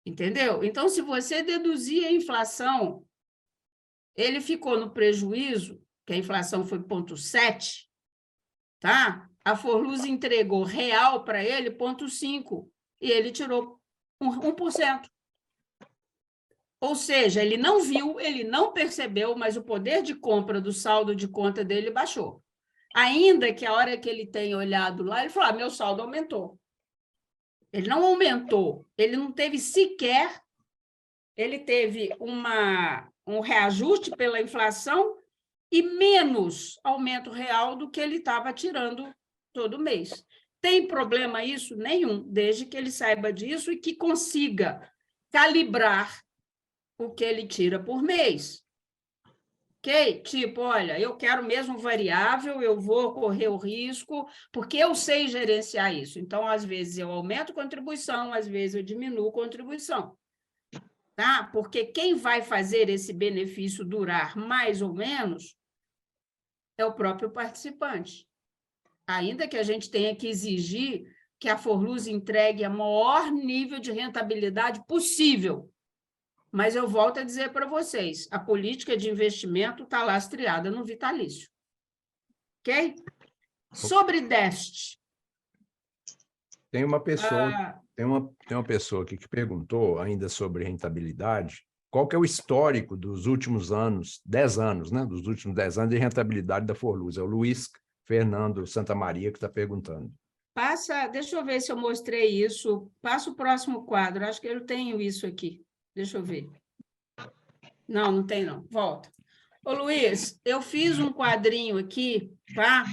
Entendeu? Então, se você deduzir a inflação, ele ficou no prejuízo, que a inflação foi 0,7, tá? A Forluz entregou real para ele 0,5, e ele tirou 1%. Ou seja, ele não viu, ele não percebeu, mas o poder de compra do saldo de conta dele baixou. Ainda que a hora que ele tenha olhado lá, ele falou, meu saldo aumentou. Ele não aumentou, ele não teve sequer, ele teve um reajuste pela inflação e menos aumento real do que ele estava tirando todo mês. Tem problema isso? Nenhum, desde que ele saiba disso e que consiga calibrar o que ele tira por mês. Ok? Tipo, olha, eu quero mesmo variável, eu vou correr o risco, porque eu sei gerenciar isso. Então, às vezes, eu aumento contribuição, às vezes, eu diminuo contribuição. Tá? Porque quem vai fazer esse benefício durar mais ou menos é o próprio participante. Ainda que a gente tenha que exigir que a Forluz entregue a maior nível de rentabilidade possível. Mas eu volto a dizer para vocês, a política de investimento está lastreada no vitalício. Ok? Sobre déficit. Tem uma pessoa, tem uma pessoa aqui que perguntou ainda sobre rentabilidade. Qual que é o histórico dos últimos anos, 10 anos, né? Dos últimos 10 anos de rentabilidade da Forluz? É o Luiz Fernando Santa Maria que está perguntando. Deixa eu ver se eu mostrei isso. Passa o próximo quadro, acho que eu tenho isso aqui. Deixa eu ver. Não, não tem, não. Volta. Ô, Luiz, eu fiz um quadrinho aqui, tá?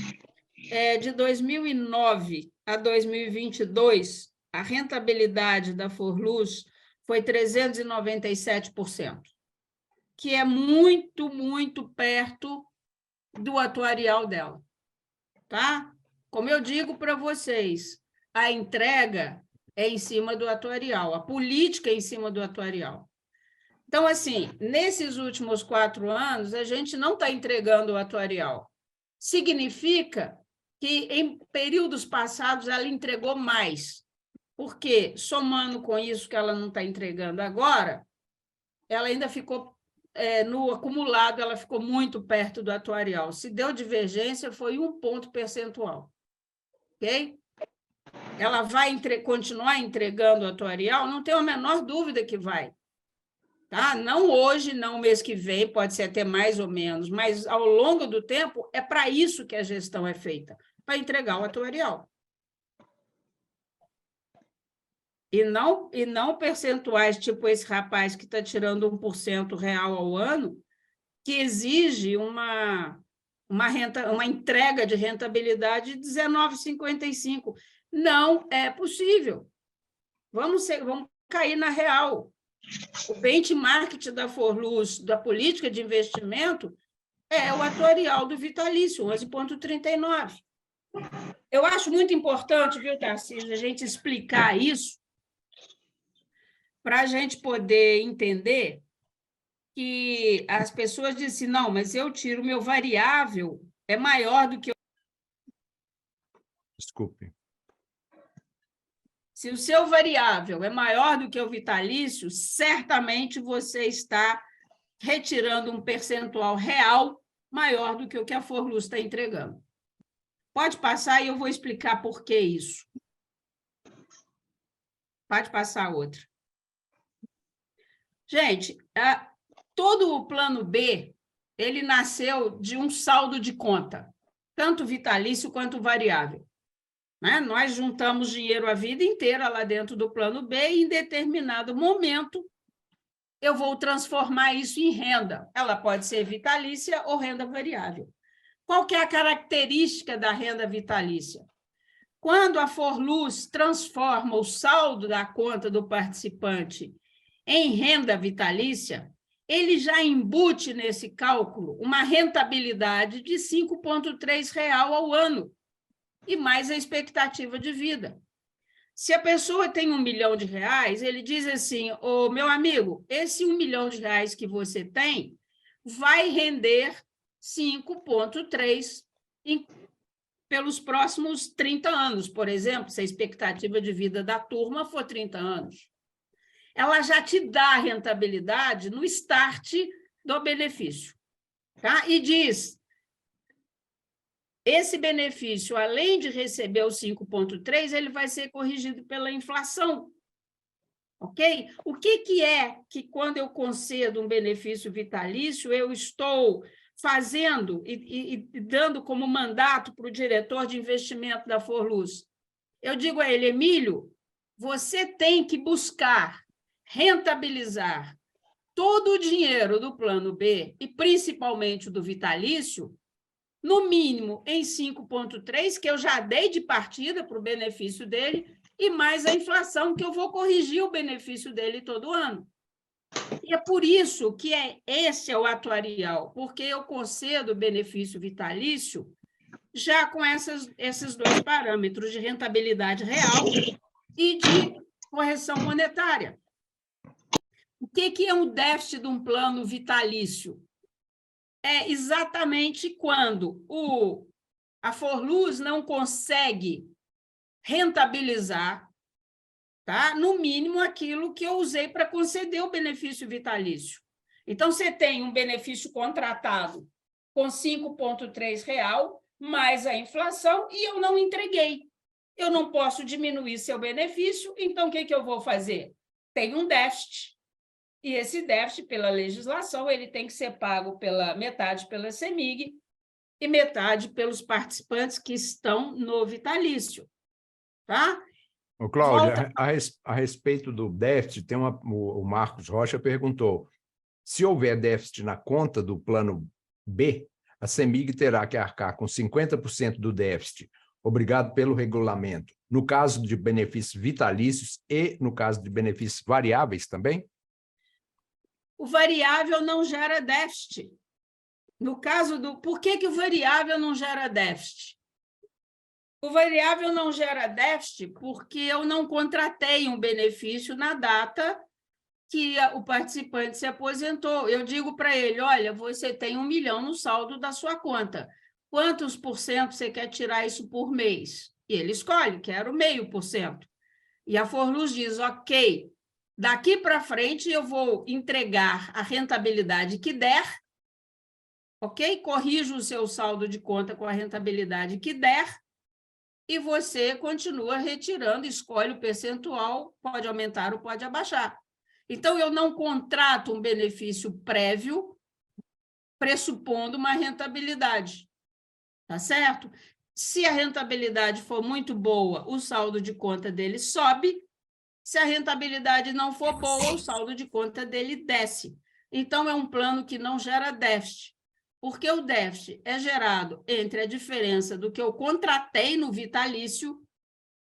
De 2009 a 2022, a rentabilidade da Forluz foi 397%, que é muito, muito perto do atuarial dela, tá? Como eu digo para vocês, a entrega é em cima do atuarial, a política é em cima do atuarial. Então, assim, nesses últimos 4 anos, a gente não está entregando o atuarial. Significa que, em períodos passados, ela entregou mais. Porque, somando com isso que ela não está entregando agora, ela ainda ficou, no acumulado, ela ficou muito perto do atuarial. Se deu divergência, foi 1 ponto percentual. Ok? Ela vai continuar entregando o atuarial? Não tenho a menor dúvida que vai. Tá? Não hoje, não mês que vem, pode ser até mais ou menos, mas ao longo do tempo é para isso que a gestão é feita, para entregar o atuarial. E não percentuais, tipo esse rapaz que está tirando 1% real ao ano, que exige uma entrega de rentabilidade de 19,55. Não é possível. Vamos cair na real. O benchmark da Forluz, da política de investimento, é o atuarial do vitalício, 11,39. Eu acho muito importante, viu, Tarcísio, a gente explicar isso para a gente poder entender que as pessoas dizem, não, mas eu tiro meu variável, é maior do que... Desculpe. Se o seu variável é maior do que o vitalício, certamente você está retirando um percentual real maior do que o que a Forluz está entregando. Pode passar e eu vou explicar por que isso. Pode passar outra. Gente, todo o plano B, ele nasceu de um saldo de conta, tanto vitalício quanto variável. Né? Nós juntamos dinheiro a vida inteira lá dentro do plano B e, em determinado momento, eu vou transformar isso em renda. Ela pode ser vitalícia ou renda variável. Qual que é a característica da renda vitalícia? Quando a Forluz transforma o saldo da conta do participante em renda vitalícia, ele já embute nesse cálculo uma rentabilidade de R$ 5,3 ao ano, e mais a expectativa de vida. Se a pessoa tem R$ 1 milhão, ele diz assim, ô, meu amigo, esse R$ 1 milhão que você tem vai render 5,3 pelos próximos 30 anos, por exemplo, se a expectativa de vida da turma for 30 anos. Ela já te dá a rentabilidade no start do benefício. Tá? E diz, esse benefício, além de receber o 5,3, ele vai ser corrigido pela inflação. Ok? O que é que, quando eu concedo um benefício vitalício, eu estou fazendo e dando como mandato para o diretor de investimento da Forluz? Eu digo a ele, Emílio, você tem que buscar rentabilizar todo o dinheiro do plano B, e principalmente o do vitalício, no mínimo em 5,3, que eu já dei de partida para o benefício dele, e mais a inflação, que eu vou corrigir o benefício dele todo ano. E é por isso que esse é o atuarial, porque eu concedo o benefício vitalício já com esses dois parâmetros de rentabilidade real e de correção monetária. O que é um déficit de um plano vitalício? É exatamente quando a Forluz não consegue rentabilizar, tá? No mínimo, aquilo que eu usei para conceder o benefício vitalício. Então, você tem um benefício contratado com R$ 5,3, mais a inflação, e eu não entreguei. Eu não posso diminuir seu benefício, então o que eu vou fazer? Tem um déficit. E esse déficit, pela legislação, ele tem que ser pago metade pela CEMIG e metade pelos participantes que estão no vitalício. Tá? Ô, Cláudia, a respeito do déficit, o Marcos Rocha perguntou, se houver déficit na conta do plano B, a CEMIG terá que arcar com 50% do déficit, obrigado pelo regulamento, no caso de benefícios vitalícios e no caso de benefícios variáveis também? O variável não gera déficit. No caso do... Por que o variável não gera déficit? O variável não gera déficit porque eu não contratei um benefício na data que o participante se aposentou. Eu digo para ele, olha, você tem 1 milhão no saldo da sua conta. Quantos por cento você quer tirar isso por mês? E ele escolhe, quero 0,5%. E a Forluz diz, ok, daqui para frente eu vou entregar a rentabilidade que der, ok? Corrijo o seu saldo de conta com a rentabilidade que der, e você continua retirando, escolhe o percentual, pode aumentar ou pode abaixar. Então, eu não contrato um benefício prévio pressupondo uma rentabilidade, tá certo? Se a rentabilidade for muito boa, o saldo de conta dele sobe. Se a rentabilidade não for boa, o saldo de conta dele desce. Então, é um plano que não gera déficit, porque o déficit é gerado entre a diferença do que eu contratei no vitalício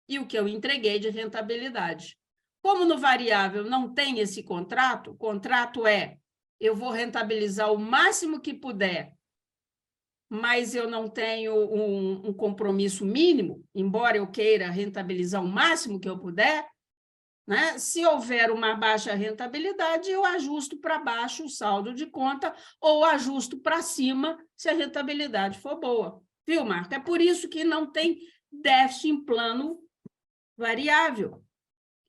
e o que eu entreguei de rentabilidade. Como no variável não tem esse contrato, o contrato é, eu vou rentabilizar o máximo que puder mas eu não tenho um compromisso mínimo, embora eu queira rentabilizar o máximo que eu puder, né? Se houver uma baixa rentabilidade, eu ajusto para baixo o saldo de conta ou ajusto para cima se a rentabilidade for boa. Viu, Marta? É por isso que não tem déficit em plano variável.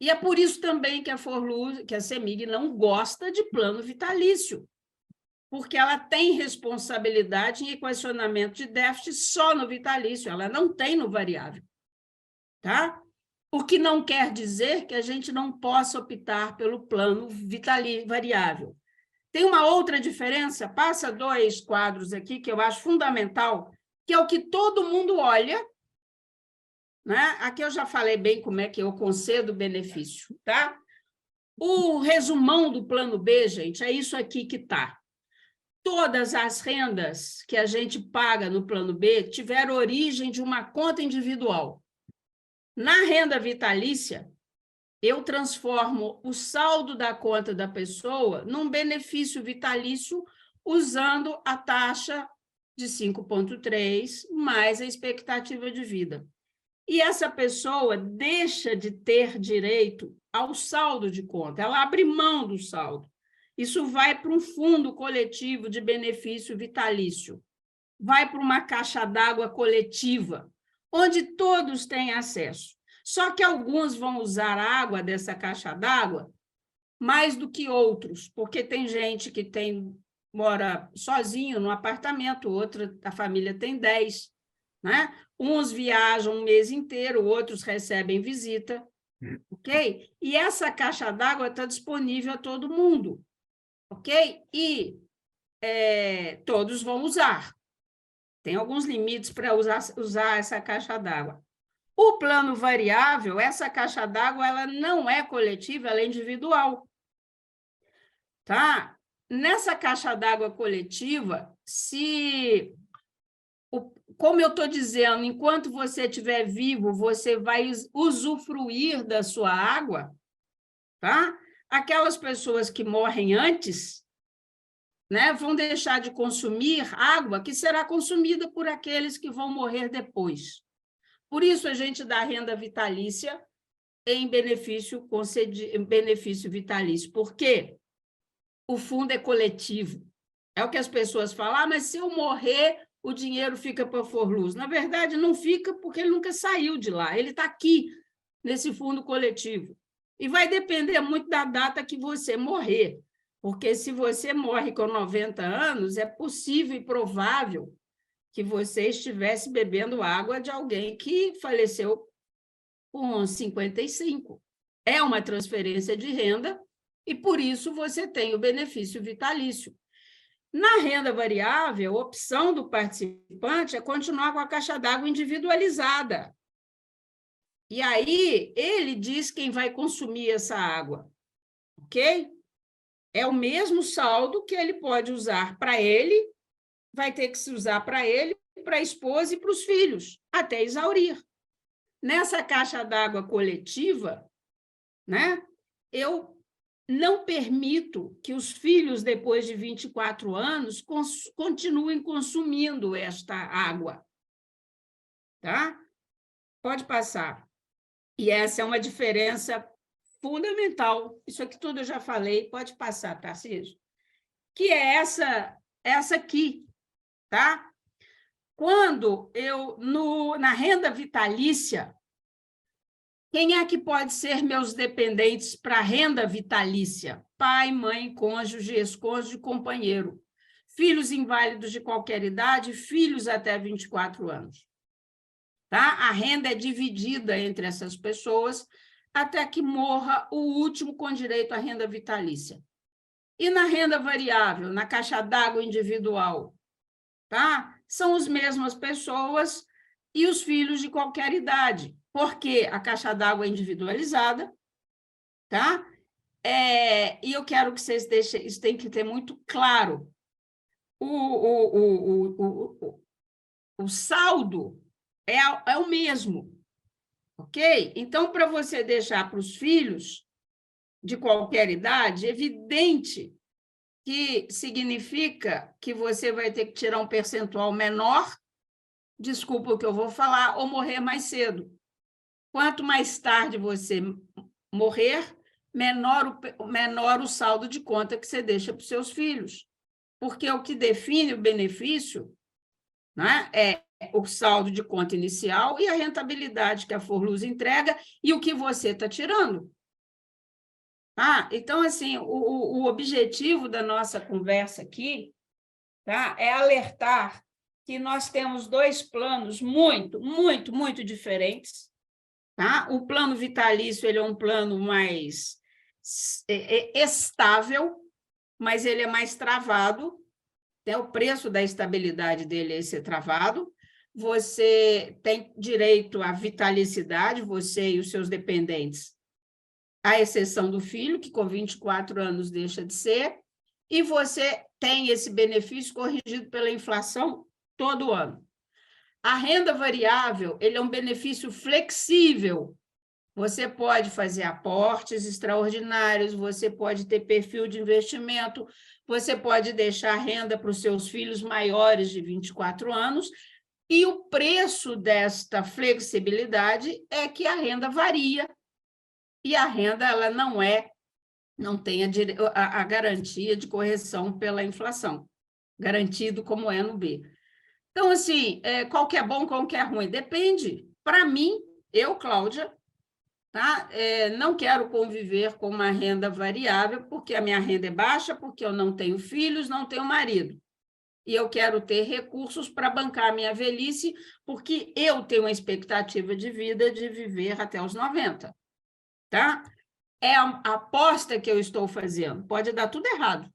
E é por isso também que a Forluz, que a CEMIG não gosta de plano vitalício, porque ela tem responsabilidade em equacionamento de déficit só no vitalício, ela não tem no variável. Tá? O que não quer dizer que a gente não possa optar pelo plano variável. Tem uma outra diferença, passa 2 quadros aqui, que eu acho fundamental, que é o que todo mundo olha, né? Aqui eu já falei bem como é que eu concedo o benefício, tá? O resumão do plano B, gente, é isso aqui que está. Todas as rendas que a gente paga no plano B tiveram origem de uma conta individual. Na renda vitalícia, eu transformo o saldo da conta da pessoa num benefício vitalício usando a taxa de 5,3 mais a expectativa de vida. E essa pessoa deixa de ter direito ao saldo de conta, ela abre mão do saldo. Isso vai para um fundo coletivo de benefício vitalício, vai para uma caixa d'água coletiva, onde todos têm acesso. Só que alguns vão usar a água dessa caixa d'água mais do que outros, porque tem gente que mora sozinho no apartamento, outra, a família tem 10, né? Uns viajam um mês inteiro, outros recebem visita, ok? E essa caixa d'água está disponível a todo mundo, ok? E todos vão usar. Tem alguns limites para usar essa caixa d'água. O plano variável, essa caixa d'água, ela não é coletiva, ela é individual. Tá? Nessa caixa d'água coletiva, como eu estou dizendo, enquanto você estiver vivo, você vai usufruir da sua água, tá? Aquelas pessoas que morrem antes, né, vão deixar de consumir água que será consumida por aqueles que vão morrer depois. Por isso, a gente dá renda vitalícia em benefício vitalício. Por quê? O fundo é coletivo. É o que as pessoas falam, mas se eu morrer, o dinheiro fica para a Forluz. Na verdade, não fica porque ele nunca saiu de lá. Ele está aqui, nesse fundo coletivo. E vai depender muito da data que você morrer. Porque se você morre com 90 anos, é possível e provável que você estivesse bebendo água de alguém que faleceu com 55. É uma transferência de renda e, por isso, você tem o benefício vitalício. Na renda variável, a opção do participante é continuar com a caixa d'água individualizada. E aí, ele diz quem vai consumir essa água, ok? É o mesmo saldo que ele pode usar para ele, vai ter que se usar para ele, para a esposa e para os filhos, até exaurir. Nessa caixa d'água coletiva, né, eu não permito que os filhos, depois de 24 anos, continuem consumindo esta água. Tá? Pode passar. E essa é uma diferença fundamental. Isso aqui tudo eu já falei, pode passar, Tarcísio. Que é essa aqui, tá? Quando na renda vitalícia, quem é que pode ser meus dependentes para renda vitalícia? Pai, mãe, cônjuge, ex-cônjuge, companheiro. Filhos inválidos de qualquer idade, filhos até 24 anos. Tá? A renda é dividida entre essas pessoas até que morra o último com direito à renda vitalícia. E na renda variável, na caixa d'água individual, tá? São as mesmas pessoas e os filhos de qualquer idade, porque a caixa d'água é individualizada, tá? E eu quero que vocês deixem, isso tem que ter muito claro. O saldo é o mesmo, ok? Então, para você deixar para os filhos de qualquer idade, é evidente que significa que você vai ter que tirar um percentual menor, desculpa o que eu vou falar, ou morrer mais cedo. Quanto mais tarde você morrer, menor o saldo de conta que você deixa para os seus filhos. Porque o que define o benefício, né, é o saldo de conta inicial e a rentabilidade que a Forluz entrega e o que você está tirando. Tá? Então, assim, o objetivo da nossa conversa aqui, tá, é alertar que nós temos dois planos muito, muito, muito diferentes. Tá? O plano vitalício ele é um plano mais estável, mas ele é mais travado. Né? O preço da estabilidade dele é ser travado. Você tem direito à vitalicidade, você e os seus dependentes, à exceção do filho, que com 24 anos deixa de ser, e você tem esse benefício corrigido pela inflação todo ano. A renda variável, ele é um benefício flexível. Você pode fazer aportes extraordinários, você pode ter perfil de investimento, você pode deixar renda para os seus filhos maiores de 24 anos, e o preço desta flexibilidade é que a renda varia, e a renda ela não tem a garantia de correção pela inflação, garantido como é no B. Então, assim, qual que é bom, qual que é ruim? Depende. Para mim, eu, Cláudia, tá? Não quero conviver com uma renda variável, porque a minha renda é baixa, porque eu não tenho filhos, não tenho marido. E eu quero ter recursos para bancar a minha velhice, porque eu tenho uma expectativa de vida de viver até os 90. Tá? É a aposta que eu estou fazendo. Pode dar tudo errado.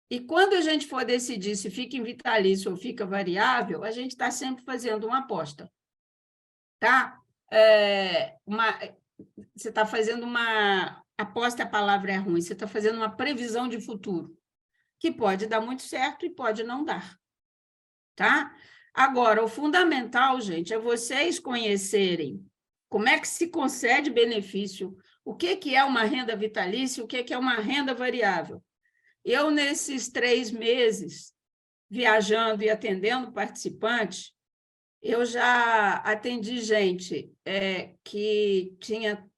E quando a gente for decidir se fica em vitalício ou fica variável, a gente está sempre fazendo uma aposta. Tá? Você está fazendo uma... Aposta, a palavra é ruim. Você está fazendo uma previsão de futuro, que pode dar muito certo e pode não dar. Tá? Agora, o fundamental, gente, é vocês conhecerem como é que se concede benefício, o que é uma renda vitalícia, o que é uma renda variável. Eu, nesses 3 meses, viajando e atendendo participantes, eu já atendi gente que tinha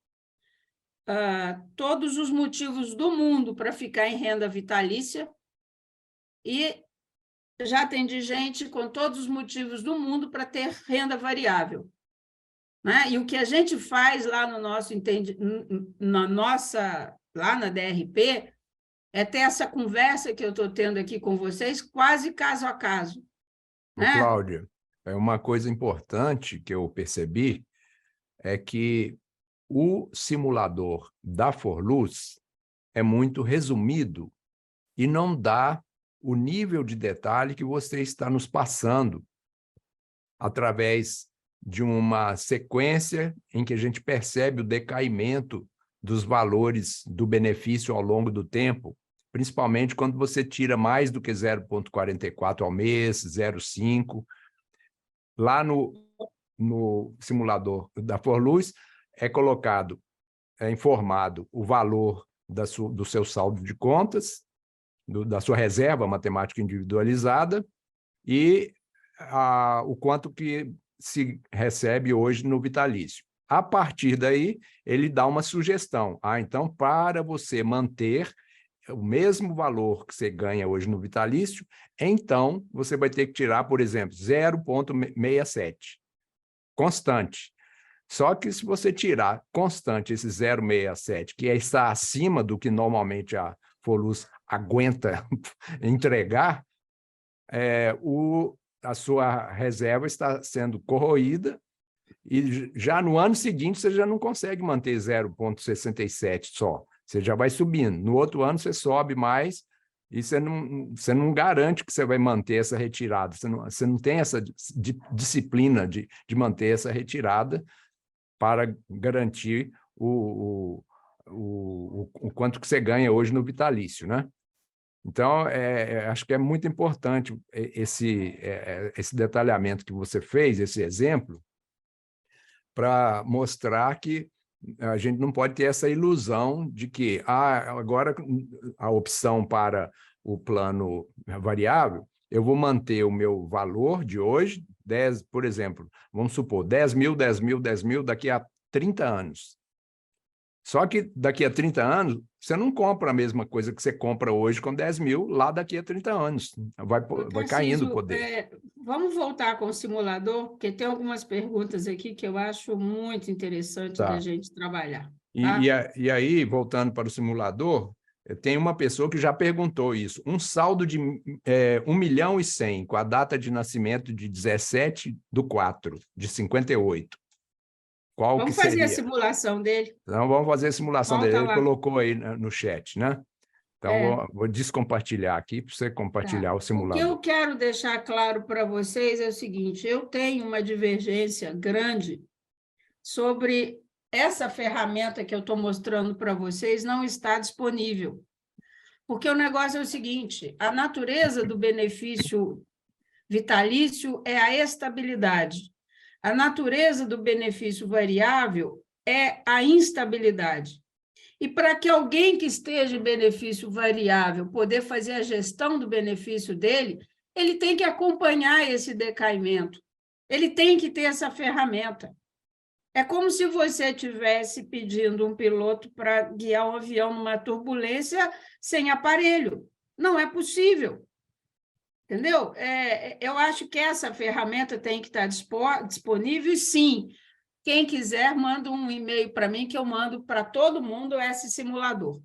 todos os motivos do mundo para ficar em renda vitalícia e já atendi gente com todos os motivos do mundo para ter renda variável. Né? E o que a gente faz lá no nosso lá na DRP é ter essa conversa que eu estou tendo aqui com vocês, quase caso a caso. Né? Cláudia, uma coisa importante que eu percebi é que o simulador da Forluz é muito resumido e não dá o nível de detalhe que você está nos passando através de uma sequência em que a gente percebe o decaimento dos valores do benefício ao longo do tempo, principalmente quando você tira mais do que 0,44 ao mês, 0,5. Lá no simulador da Forluz é colocado, informado o valor do seu saldo de contas, da sua reserva matemática individualizada e o quanto que se recebe hoje no vitalício. A partir daí, ele dá uma sugestão. Então, para você manter o mesmo valor que você ganha hoje no vitalício, então você vai ter que tirar, por exemplo, 0,67, constante. Só que se você tirar constante esse 0,67, que está acima do que normalmente a Forluz aguenta entregar, a sua reserva está sendo corroída e já no ano seguinte você já não consegue manter 0,67 só. Você já vai subindo. No outro ano você sobe mais e você não garante que você vai manter essa retirada. Você não tem essa disciplina de manter essa retirada para garantir o quanto que você ganha hoje no vitalício, né? Então, acho que é muito importante esse detalhamento que você fez, esse exemplo, para mostrar que a gente não pode ter essa ilusão de que agora a opção para o plano variável, eu vou manter o meu valor de hoje, 10, por exemplo, vamos supor, 10 mil, 10 mil, 10 mil, daqui a 30 anos. Só que daqui a 30 anos, você não compra a mesma coisa que você compra hoje com 10 mil, lá daqui a 30 anos. Vai caindo o poder. Vamos voltar com o simulador, porque tem algumas perguntas aqui que eu acho muito interessante da gente trabalhar. Tá? E aí, voltando para o simulador, tem uma pessoa que já perguntou isso. Um saldo de 1.100.000, com a data de nascimento de 17/4/58. Qual que seria? Vamos fazer a simulação dele. Então, vamos fazer a simulação dele. Ele colocou aí no chat, né? Então, vou descompartilhar aqui para você compartilhar o simulador. O que eu quero deixar claro para vocês é o seguinte, eu tenho uma divergência grande sobre essa ferramenta que eu estou mostrando para vocês não está disponível. Porque o negócio é o seguinte, a natureza do benefício vitalício é a estabilidade. A natureza do benefício variável é a instabilidade. E para que alguém que esteja em benefício variável poder fazer a gestão do benefício dele, ele tem que acompanhar esse decaimento. Ele tem que ter essa ferramenta. É como se você estivesse pedindo um piloto para guiar um avião numa turbulência sem aparelho. Não é possível. Entendeu? Eu acho que essa ferramenta tem que estar disponível, e sim, quem quiser, manda um e-mail para mim, que eu mando para todo mundo esse simulador.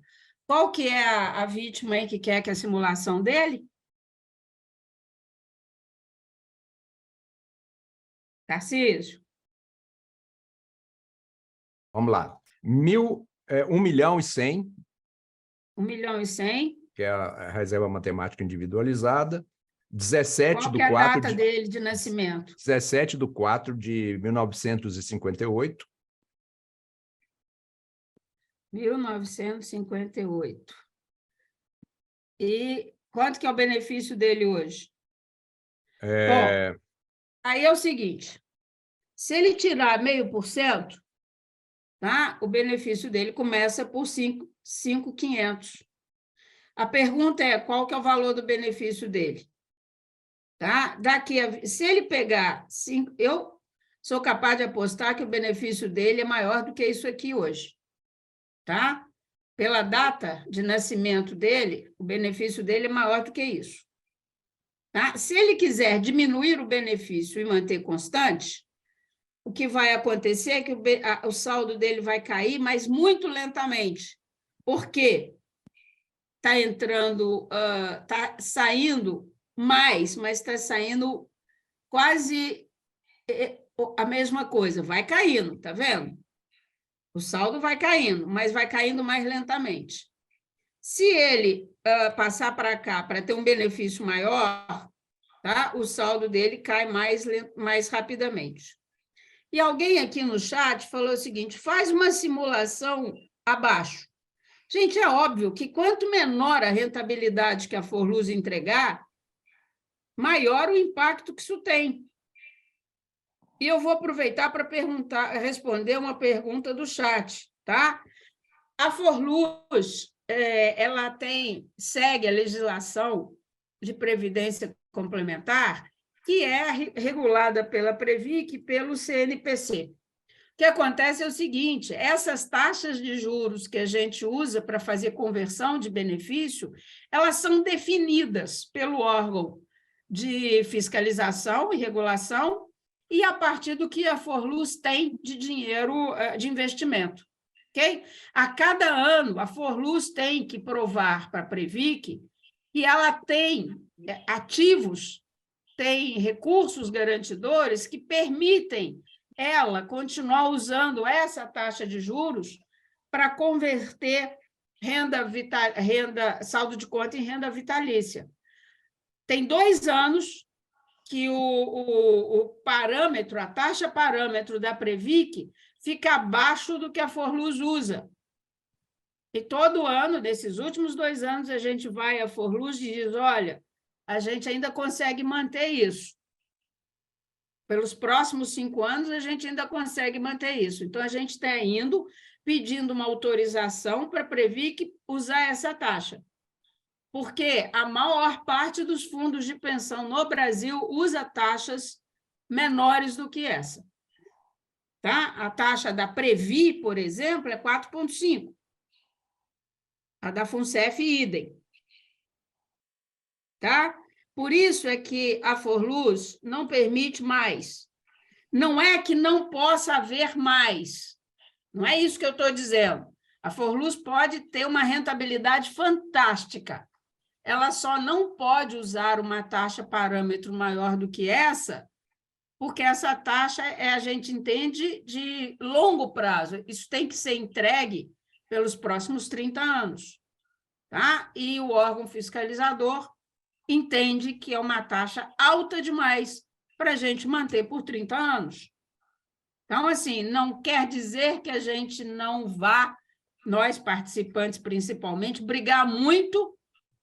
Qual que é a vítima aí que quer que a simulação dele? Tarcísio? Vamos lá. 1.100.000. 1.100.000. Que é a reserva matemática individualizada. 17 Qual do que é a 4 data dele de nascimento? 17/4/1958. 1958. E quanto que é o benefício dele hoje? Bom, aí é o seguinte, se ele tirar 0,5%, tá? O benefício dele começa por 5.500. A pergunta é, qual que é o valor do benefício dele? Tá? Se ele pegar 5, eu sou capaz de apostar que o benefício dele é maior do que isso aqui hoje. Tá? Pela data de nascimento dele, o benefício dele é maior do que isso. Tá? Se ele quiser diminuir o benefício e manter constante, o que vai acontecer é que o saldo dele vai cair, mas muito lentamente. Por quê? Está saindo mais, mas está saindo quase a mesma coisa. Vai caindo, tá vendo? O saldo vai caindo, mas vai caindo mais lentamente. Se ele passar para cá para ter um benefício maior, tá? O saldo dele cai mais rapidamente. E alguém aqui no chat falou o seguinte, faz uma simulação abaixo. Gente, é óbvio que quanto menor a rentabilidade que a Forluz entregar, maior o impacto que isso tem. E eu vou aproveitar para responder uma pergunta do chat, tá? A Forluz, ela segue a legislação de previdência complementar, que é regulada pela Previc e pelo CNPC. O que acontece é o seguinte, essas taxas de juros que a gente usa para fazer conversão de benefício, elas são definidas pelo órgão de fiscalização e regulação e a partir do que a Forluz tem de dinheiro de investimento. Okay? A cada ano, a Forluz tem que provar para a Previc que ela tem ativos, tem recursos garantidores que permitem ela continuar usando essa taxa de juros para converter saldo de conta em renda vitalícia. Tem 2 anos que o parâmetro, a taxa parâmetro da Previc fica abaixo do que a Forluz usa. E todo ano, desses últimos 2 anos, a gente vai à Forluz e diz, olha, a gente ainda consegue manter isso. Pelos próximos 5 anos, a gente ainda consegue manter isso. Então, a gente está indo pedindo uma autorização para a Previc usar essa taxa. porque a maior parte dos fundos de pensão no Brasil usa taxas menores do que essa. Tá? A taxa da Previ, por exemplo, é 4,5%. A da FUNCEF, idem. Tá? Por isso é que a Forluz não permite mais. Não é que não possa haver mais. Não é isso que eu estou dizendo. A Forluz pode ter uma rentabilidade fantástica. Ela só não pode usar uma taxa parâmetro maior do que essa, porque essa taxa a gente entende de longo prazo. Isso tem que ser entregue pelos próximos 30 anos. Tá? E o órgão fiscalizador entende que é uma taxa alta demais para a gente manter por 30 anos. Então, assim, não quer dizer que a gente não vá, nós participantes principalmente, brigar muito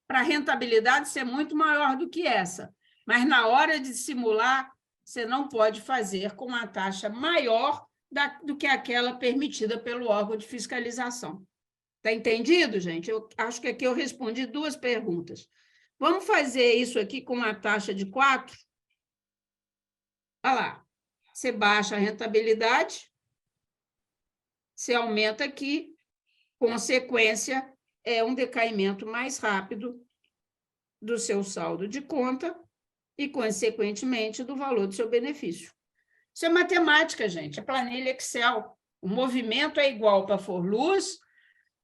para a rentabilidade ser muito maior do que essa. Mas, na hora de simular, você não pode fazer com uma taxa maior do que aquela permitida pelo órgão de fiscalização. Está entendido, gente? Eu acho que aqui eu respondi 2 perguntas. Vamos fazer isso aqui com uma taxa de 4? Olha lá. Você baixa a rentabilidade, você aumenta aqui, consequência é um decaimento mais rápido do seu saldo de conta e, consequentemente, do valor do seu benefício. Isso é matemática, gente, é planilha Excel. O movimento é igual para a Forluz,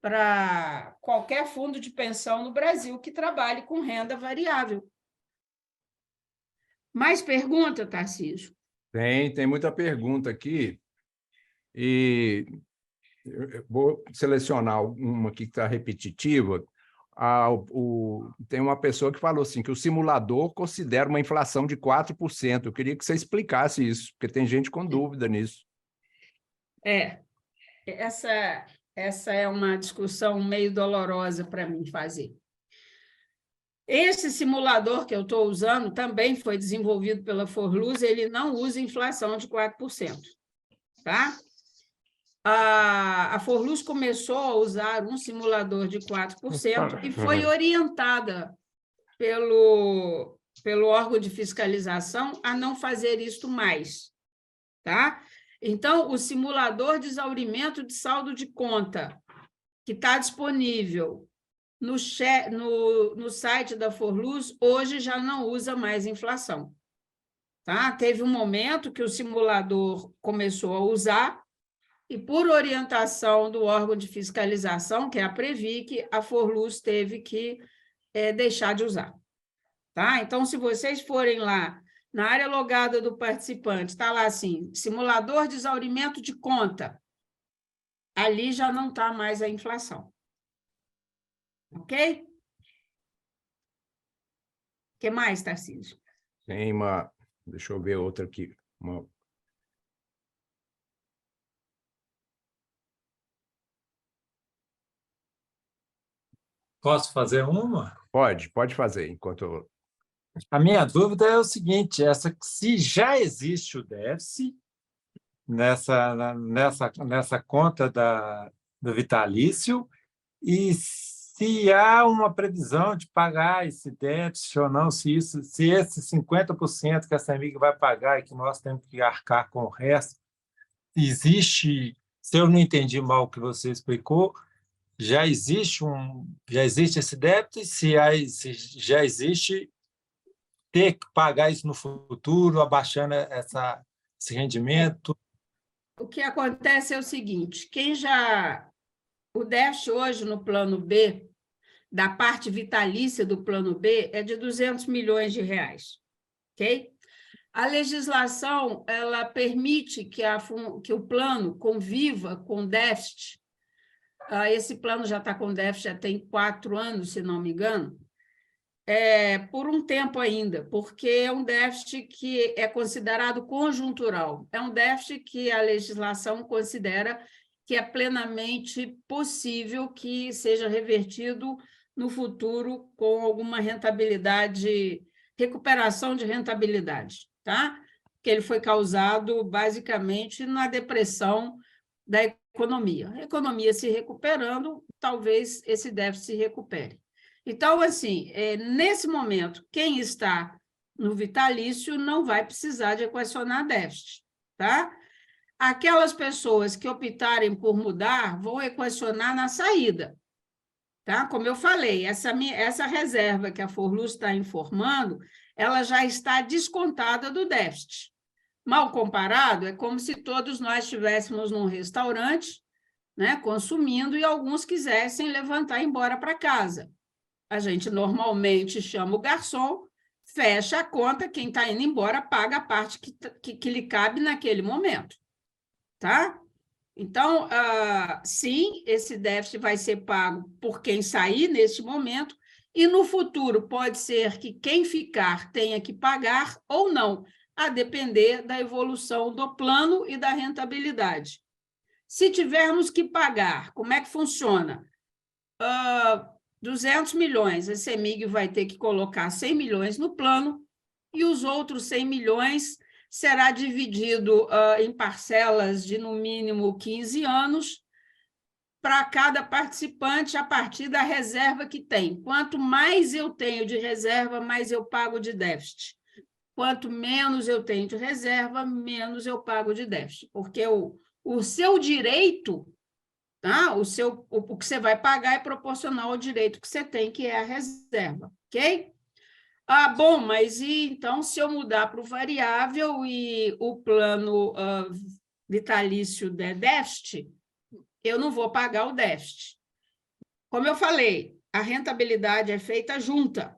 para qualquer fundo de pensão no Brasil que trabalhe com renda variável. Mais pergunta, Tarcísio? Tem muita pergunta aqui, e eu vou selecionar uma aqui que está repetitiva. Tem uma pessoa que falou assim, que o simulador considera uma inflação de 4%. Eu queria que você explicasse isso, porque tem gente com dúvida nisso. Essa é uma discussão meio dolorosa para mim fazer. Esse simulador que eu estou usando também foi desenvolvido pela Forluz, ele não usa inflação de 4%. Tá? A Forluz começou a usar um simulador de 4% e foi orientada pelo órgão de fiscalização a não fazer isto mais. Tá? Então, o simulador de exaurimento de saldo de conta, que está disponível no site da Forluz, hoje já não usa mais inflação. Tá? Teve um momento que o simulador começou a usar, e por orientação do órgão de fiscalização, que é a Previc, a Forluz teve que deixar de usar. Tá? Então, se vocês forem lá, na área logada do participante, está lá assim, simulador de exaurimento de conta, ali já não está mais a inflação. Ok? O que mais, Tarcísio? Tem uma... Deixa eu ver outra aqui. Posso fazer uma? Pode fazer, enquanto eu... A minha dúvida é o seguinte, se já existe o déficit nessa conta do vitalício, e se há uma previsão de pagar esse déficit ou não, se esse 50% que a CEMIG vai pagar e que nós temos que arcar com o resto, existe, se eu não entendi mal o que você explicou, já existe esse débito, e se já existe, ter que pagar isso no futuro, abaixando esse rendimento? O que acontece é o seguinte, o déficit hoje no plano B, da parte vitalícia do plano B, é de 200 milhões de reais. Ok? A legislação ela permite que o plano conviva com déficit. Esse plano já está com déficit, já tem 4 anos, se não me engano, por um tempo ainda, porque é um déficit que é considerado conjuntural. É um déficit que a legislação considera que é plenamente possível que seja revertido no futuro com alguma rentabilidade, recuperação de rentabilidade, tá? Que ele foi causado basicamente na depressão da economia. A economia se recuperando, talvez esse déficit se recupere. Então, assim, nesse momento, quem está no vitalício não vai precisar de equacionar déficit, tá? Aquelas pessoas que optarem por mudar vão equacionar na saída, tá? Como eu falei, essa reserva que a Forluz está informando, ela já está descontada do déficit. Mal comparado, é como se todos nós estivéssemos num restaurante, né, consumindo, e alguns quisessem levantar e ir embora para casa. A gente normalmente chama o garçom, fecha a conta, quem está indo embora paga a parte que lhe cabe naquele momento. Tá? Então, sim, esse déficit vai ser pago por quem sair neste momento, e no futuro pode ser que quem ficar tenha que pagar ou não, a depender da evolução do plano e da rentabilidade. Se tivermos que pagar, como é que funciona? 200 milhões, a CEMIG vai ter que colocar 100 milhões no plano, e os outros 100 milhões será dividido em parcelas de, no mínimo, 15 anos, para cada participante, a partir da reserva que tem. Quanto mais eu tenho de reserva, mais eu pago de déficit. Quanto menos eu tenho de reserva, menos eu pago de déficit, porque o seu direito, tá? O que você vai pagar é proporcional ao direito que você tem, que é a reserva, ok? Bom, mas então, se eu mudar para o variável e o plano vitalício der déficit, eu não vou pagar o déficit. Como eu falei, a rentabilidade é feita junta.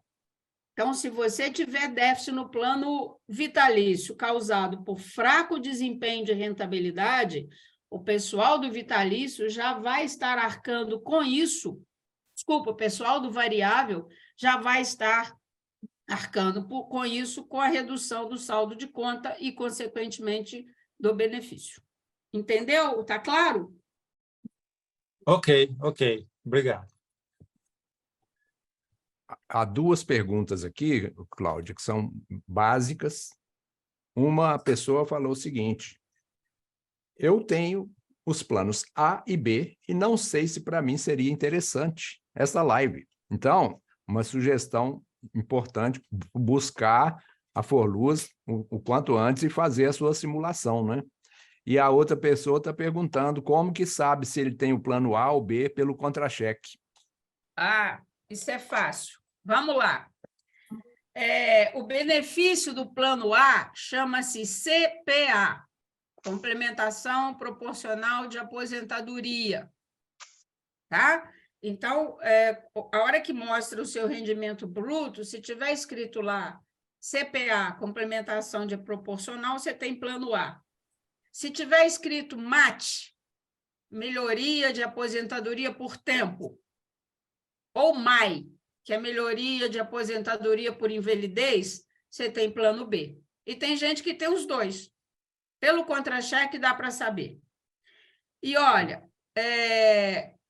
Então, se você tiver déficit no plano vitalício causado por fraco desempenho de rentabilidade, o pessoal do vitalício já vai estar arcando com isso. Desculpa, o pessoal do variável já vai estar arcando com isso, com a redução do saldo de conta e, consequentemente, do benefício. Entendeu? Está claro? Ok. Obrigado. Há duas perguntas aqui, Cláudia, que são básicas. Uma pessoa falou o seguinte: eu tenho os planos A e B e não sei se para mim seria interessante essa live. Então, uma sugestão importante, buscar a Forluz o quanto antes e fazer a sua simulação, né? E a outra pessoa está perguntando como que sabe se ele tem o plano A ou B pelo contra-cheque. Isso é fácil. Vamos lá. O benefício do plano A chama-se CPA, Complementação Proporcional de Aposentadoria. Tá? Então, a hora que mostra o seu rendimento bruto, se tiver escrito lá CPA, complementação de proporcional, você tem plano A. Se tiver escrito MAT, melhoria de aposentadoria por tempo, ou MAI, que é melhoria de aposentadoria por invalidez, você tem plano B. E tem gente que tem os dois. Pelo contra-cheque dá para saber. E olha,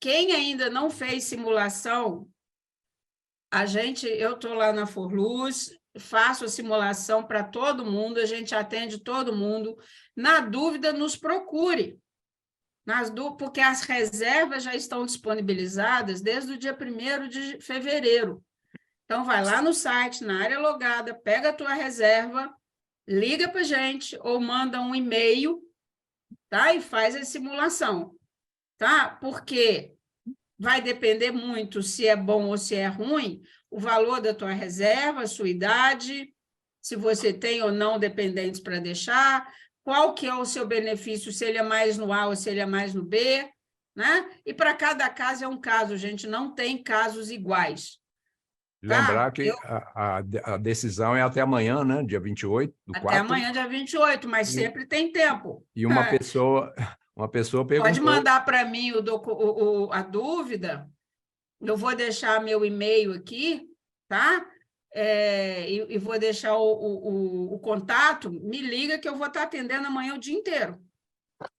quem ainda não fez simulação, eu estou lá na Forluz, faço a simulação para todo mundo, a gente atende todo mundo. Na dúvida, nos procure, porque as reservas já estão disponibilizadas desde o dia 1º de fevereiro. Então, vai lá no site, na área logada, pega a tua reserva, liga para a gente ou manda um e-mail, tá? E faz a simulação. Tá? Porque vai depender muito se é bom ou se é ruim, o valor da tua reserva, a sua idade, se você tem ou não dependentes para deixar, qual que é o seu benefício, se ele é mais no A ou se ele é mais no B, né? E para cada caso é um caso, gente, não tem casos iguais. Lembrar que a decisão é até amanhã, né? Dia 28 do 4. Até amanhã, dia 28, mas sempre tem tempo. E uma pessoa perguntou... Pode mandar para mim a dúvida, eu vou deixar meu e-mail aqui, tá? E vou deixar o contato, me liga que eu vou estar atendendo amanhã o dia inteiro.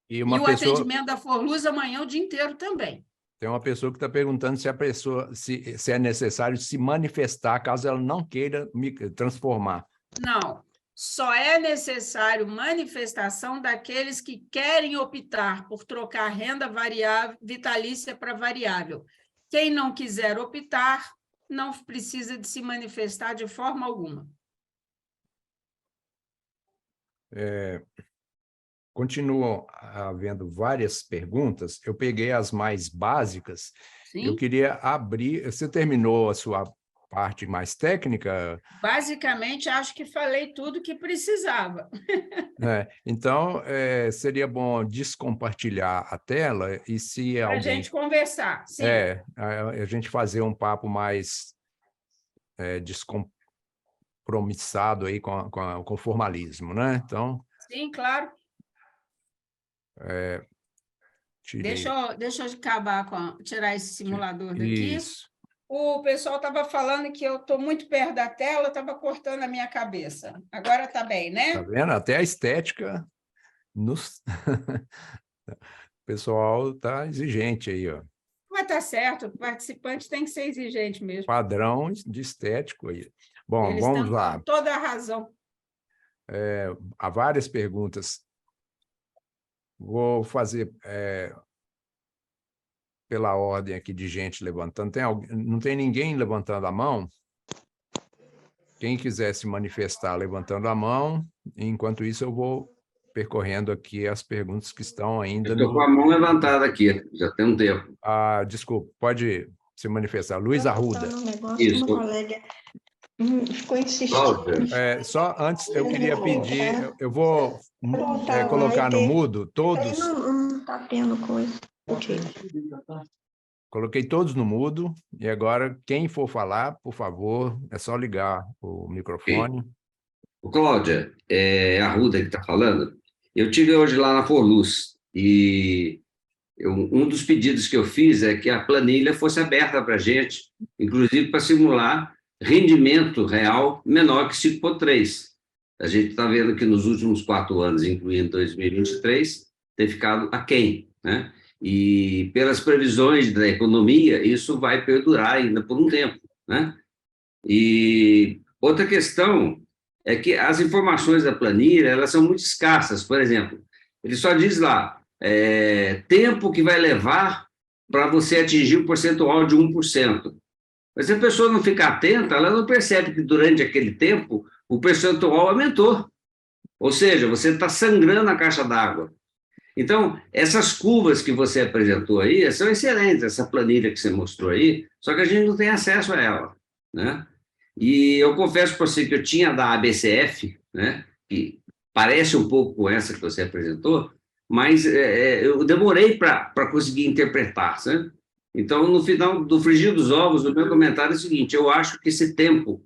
E o atendimento da Forluz amanhã o dia inteiro também. Tem uma pessoa que está perguntando se é necessário se manifestar caso ela não queira transformar. Não, só é necessário manifestação daqueles que querem optar por trocar renda vitalícia para variável. Quem não quiser optar, não precisa de se manifestar de forma alguma. Continuam havendo várias perguntas. Eu peguei as mais básicas. Sim? Eu queria abrir... Você terminou a sua parte mais técnica? Basicamente, acho que falei tudo que precisava. Então, seria bom descompartilhar a tela e se Para a alguém... gente conversar, sim. A gente fazer um papo mais descompromissado aí com o formalismo, né? Então... Sim, claro. Tirei. Deixa eu acabar tirar esse simulador daqui. Isso. O pessoal estava falando que eu estou muito perto da tela, estava cortando a minha cabeça. Agora está bem, né? Tá vendo? Até a estética nos... O pessoal está exigente aí, ó. Mas está certo, o participante tem que ser exigente mesmo. Padrão de estético aí. Bom, Eles vamos estão lá. com toda a razão. Há várias perguntas. Vou fazer pela ordem aqui de gente levantando. Não tem ninguém levantando a mão? Quem quiser se manifestar levantando a mão, enquanto isso eu vou percorrendo aqui as perguntas que estão ainda... Estou com a mão levantada aqui, já tem um tempo. Desculpa, pode se manifestar. Luiz Arruda. Isso. Ficou insistindo. Cláudia, Só antes, eu queria pedir... Eu vou colocar no mudo todos... Não está tendo coisa. Coloquei todos no mudo, e agora, quem for falar, por favor, é só ligar o microfone. Cláudia, é a Ruda que está falando. Eu estive hoje lá na Forluz, e um dos pedidos que eu fiz é que a planilha fosse aberta para a gente, inclusive para simular rendimento real menor que 5,3. A gente está vendo que nos últimos 4 anos, incluindo 2023, tem ficado aquém, né? E pelas previsões da economia, isso vai perdurar ainda por um tempo, né? E outra questão é que as informações da planilha, elas são muito escassas. Por exemplo, ele só diz lá, tempo que vai levar para você atingir o percentual de 1%. Mas se a pessoa não ficar atenta, ela não percebe que durante aquele tempo o percentual aumentou. Ou seja, você está sangrando a caixa d'água. Então, essas curvas que você apresentou aí são excelentes, essa planilha que você mostrou aí, só que a gente não tem acesso a ela, né? E eu confesso para você que eu tinha da ABCF, né, que parece um pouco com essa que você apresentou, mas eu demorei para conseguir interpretar, sabe? Então, no final do frigir dos ovos, o meu comentário é o seguinte: eu acho que esse tempo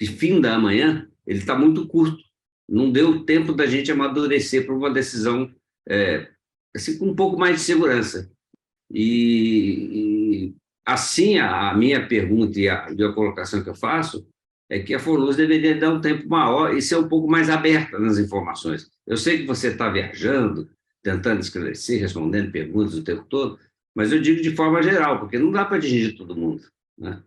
de fim da manhã, ele está muito curto, não deu tempo da gente amadurecer para uma decisão assim, com um pouco mais de segurança. E assim, a minha pergunta e a colocação que eu faço é que a Forluz deveria dar um tempo maior e ser um pouco mais aberta nas informações. Eu sei que você está viajando, tentando esclarecer, respondendo perguntas o tempo todo, mas eu digo de forma geral, porque não dá para atingir todo mundo, né?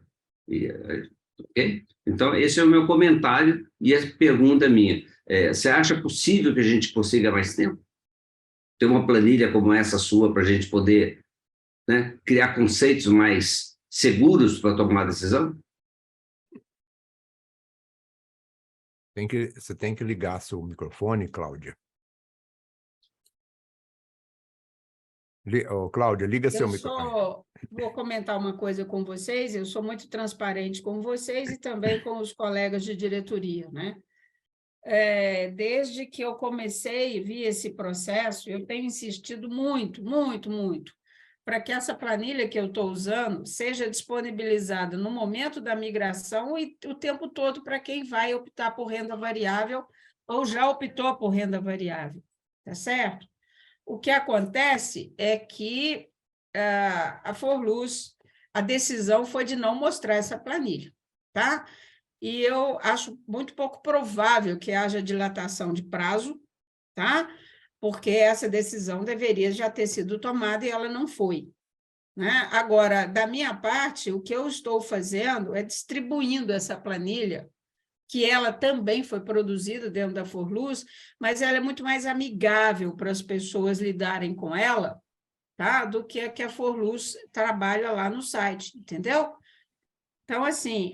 Ok? Então, esse é o meu comentário e a pergunta minha. Você acha possível que a gente consiga mais tempo? Ter uma planilha como essa sua para a gente poder, né, criar conceitos mais seguros para tomar decisão? Você tem que ligar seu microfone, Cláudia. Cláudia, liga seu microfone. Vou comentar uma coisa com vocês, eu sou muito transparente com vocês e também com os colegas de diretoria, né? Desde que eu comecei e vi esse processo, eu tenho insistido muito, muito, muito, para que essa planilha que eu estou usando seja disponibilizada no momento da migração e o tempo todo para quem vai optar por renda variável ou já optou por renda variável, tá certo? O que acontece é que a Forluz, a decisão foi de não mostrar essa planilha, tá? E eu acho muito pouco provável que haja dilatação de prazo, tá? Porque essa decisão deveria já ter sido tomada e ela não foi, né? Agora, da minha parte, o que eu estou fazendo é distribuindo essa planilha, que ela também foi produzida dentro da Forluz, mas ela é muito mais amigável para as pessoas lidarem com ela, tá? Do que a Forluz trabalha lá no site, entendeu? Então, assim,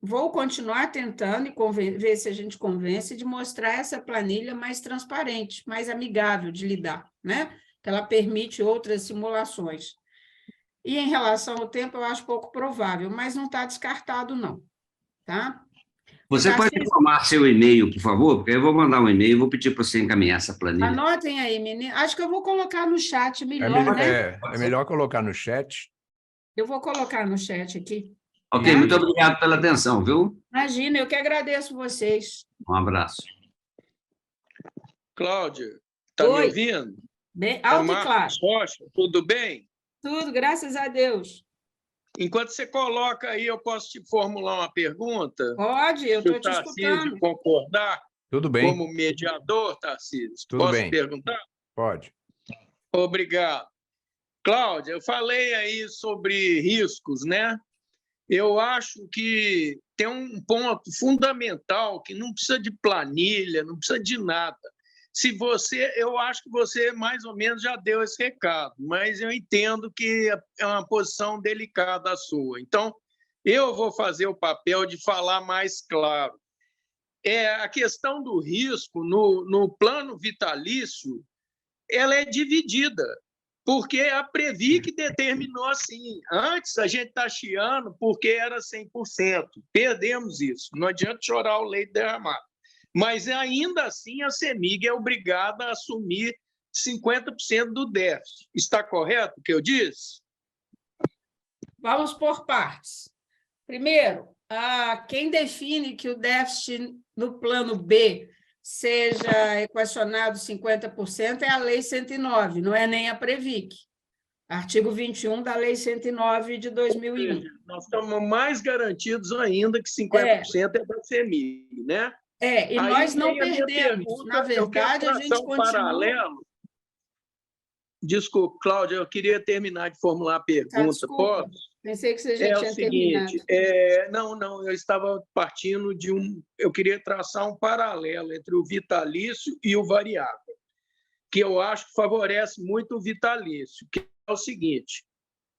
vou continuar tentando e ver se a gente convence de mostrar essa planilha mais transparente, mais amigável de lidar, né? Que ela permite outras simulações. E em relação ao tempo, eu acho pouco provável, mas não está descartado, não. Tá? Você pode informar seu e-mail, por favor? Porque eu vou mandar um e-mail e vou pedir para você encaminhar essa planilha. Anotem aí, menino. Acho que eu vou colocar no chat melhor, né? É melhor colocar no chat. Eu vou colocar no chat aqui. Ok, muito obrigado pela atenção, viu? Imagina, eu que agradeço vocês. Um abraço. Cláudia, está me ouvindo? Bem, alto e claro. Rocha, tudo bem? Tudo, graças a Deus. Enquanto você coloca aí, eu posso te formular uma pergunta? Pode, eu estou te escutando. Concordar? Tudo bem. Como mediador, Tarcísio? Tudo posso bem. Perguntar? Pode. Obrigado. Cláudia, eu falei aí sobre riscos, né? Eu acho que tem um ponto fundamental que não precisa de planilha, não precisa de nada. Eu acho que você mais ou menos já deu esse recado, mas eu entendo que é uma posição delicada a sua. Então, eu vou fazer o papel de falar mais claro. A questão do risco no plano vitalício, ela é dividida, porque a Previc determinou assim. Antes a gente está chiando porque era 100%. Perdemos isso. Não adianta chorar o leite derramado. Mas, ainda assim, a CEMIG é obrigada a assumir 50% do déficit. Está correto o que eu disse? Vamos por partes. Primeiro, quem define que o déficit no plano B seja equacionado 50% é a Lei 109, não é nem a Previc. Artigo 21 da Lei 109 de 2001. Nós estamos mais garantidos ainda que 50% é da CEMIG, né? E aí nós não perdemos. Na verdade, a gente continua... Desculpe, Cláudia, eu queria terminar de formular a pergunta. Posso? Pensei que você já tinha terminado. Não, eu estava partindo de eu queria traçar um paralelo entre o vitalício e o variável, que eu acho que favorece muito o vitalício, que é o seguinte: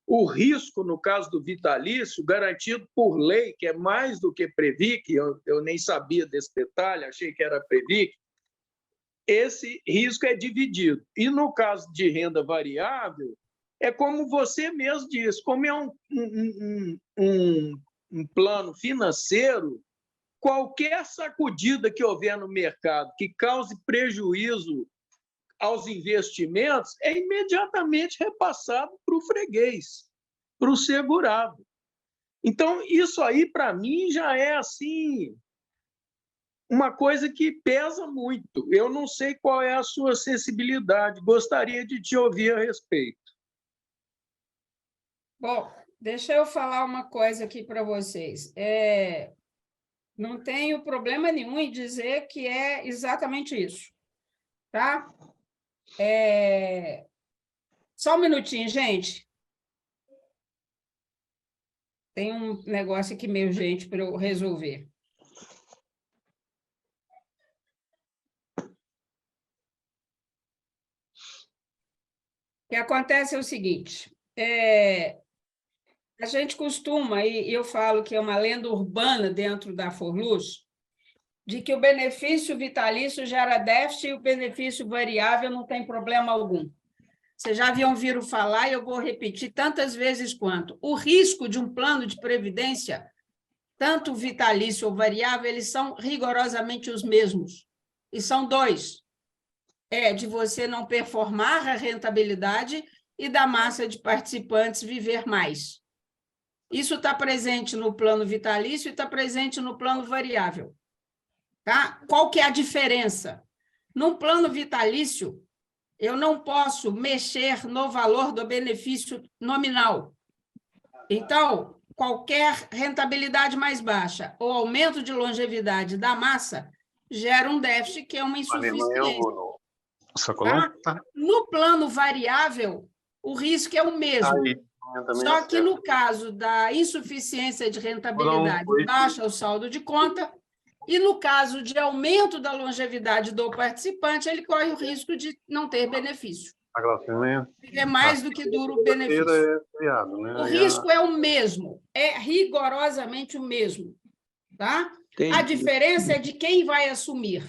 o risco, no caso do vitalício, garantido por lei, que é mais do que Previc, eu nem sabia desse detalhe, achei que era Previc, esse risco é dividido. E no caso de renda variável, é como você mesmo disse, como é um plano financeiro, qualquer sacudida que houver no mercado que cause prejuízo aos investimentos é imediatamente repassado para o freguês, para o segurado. Então, isso aí, para mim, já é assim uma coisa que pesa muito. Eu não sei qual é a sua sensibilidade, gostaria de te ouvir a respeito. Bom, deixa eu falar uma coisa aqui para vocês. Não tenho problema nenhum em dizer que é exatamente isso, tá? Só um minutinho, gente. Tem um negócio aqui meio urgente para eu resolver. O que acontece é o seguinte, a gente costuma, e eu falo que é uma lenda urbana dentro da Forluz, de que o benefício vitalício gera déficit e o benefício variável não tem problema algum. Vocês já haviam ouvido falar, e eu vou repetir tantas vezes quanto. O risco de um plano de previdência, tanto vitalício ou variável, eles são rigorosamente os mesmos. E são dois. De você não performar a rentabilidade e da massa de participantes viver mais. Isso está presente no plano vitalício e está presente no plano variável. Tá? Qual que é a diferença? No plano vitalício, eu não posso mexer no valor do benefício nominal. Então, qualquer rentabilidade mais baixa ou aumento de longevidade da massa gera um déficit que é uma insuficiência. Tá? No plano variável, o risco é o mesmo. Só que no caso da insuficiência de rentabilidade, baixa o saldo de conta, e no caso de aumento da longevidade do participante, ele corre o risco de não ter benefício. É mais do que duro o benefício. O risco é o mesmo, é rigorosamente o mesmo. Tá? A diferença é de quem vai assumir.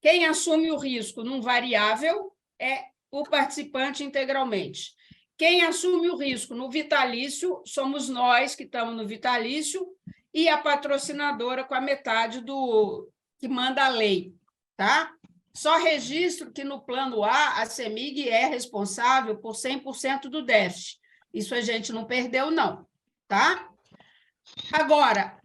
Quem assume o risco num variável é o participante integralmente. Quem assume o risco no vitalício somos nós que estamos no vitalício e a patrocinadora com a metade do que manda a lei. Tá? Só registro que no plano A, a CEMIG é responsável por 100% do déficit. Isso a gente não perdeu, não. Tá? Agora,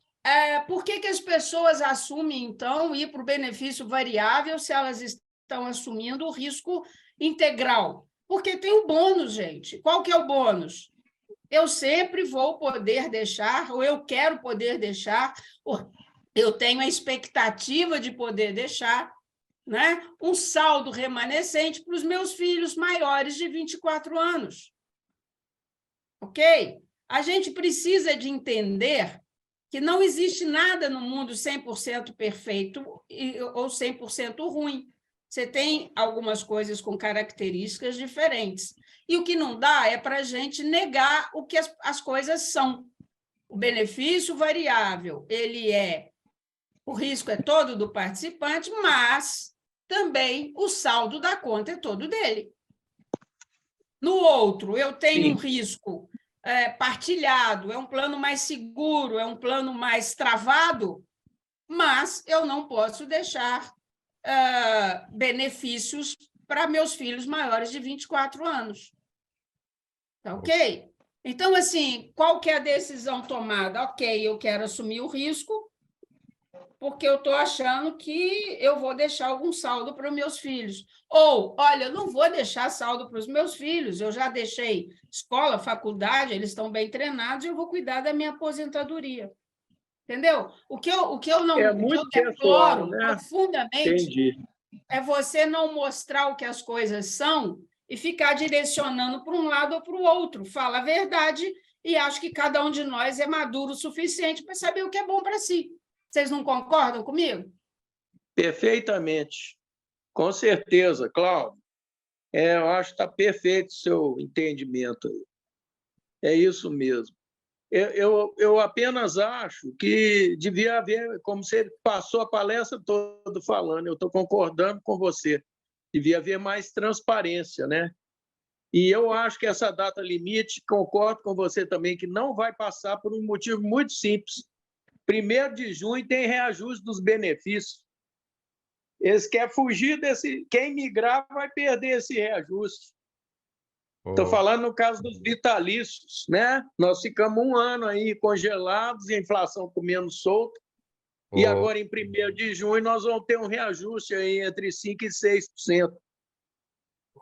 por que as pessoas assumem, então, ir para o benefício variável se elas estão assumindo o risco integral? Porque tem o bônus, gente. Qual que é o bônus? Eu sempre vou poder deixar, ou eu quero poder deixar, ou eu tenho a expectativa de poder deixar, né, um saldo remanescente para os meus filhos maiores de 24 anos. Ok? A gente precisa de entender que não existe nada no mundo 100% perfeito ou 100% ruim. Você tem algumas coisas com características diferentes. E o que não dá é para a gente negar o que as coisas são. O benefício variável, o risco é todo do participante, mas também o saldo da conta é todo dele. No outro, eu tenho um risco partilhado, é um plano mais seguro, é um plano mais travado, mas eu não posso deixar benefícios para meus filhos maiores de 24 anos. Tá ok? Então, assim, qual que é a decisão tomada? Ok, eu quero assumir o risco, porque eu estou achando que eu vou deixar algum saldo para os meus filhos. Ou, olha, eu não vou deixar saldo para os meus filhos, eu já deixei escola, faculdade, eles estão bem treinados, e eu vou cuidar da minha aposentadoria. Entendeu? O que eu deploro profundamente é você não mostrar o que as coisas são e ficar direcionando para um lado ou para o outro. Fala a verdade e acho que cada um de nós é maduro o suficiente para saber o que é bom para si. Vocês não concordam comigo? Perfeitamente. Com certeza, Cláudio. Eu acho que está perfeito o seu entendimento aí. É isso mesmo. Eu apenas acho que devia haver, como você passou a palestra toda falando, eu estou concordando com você, devia haver mais transparência, né? E eu acho que essa data limite, concordo com você também, que não vai passar por um motivo muito simples. 1º de junho tem reajuste dos benefícios. Eles querem fugir desse... Quem migrar vai perder esse reajuste. Estou falando no caso dos vitalícios, né? Nós ficamos 1 ano aí congelados, a inflação comendo solto, e agora, em 1º de junho, nós vamos ter um reajuste aí entre 5% e 6%.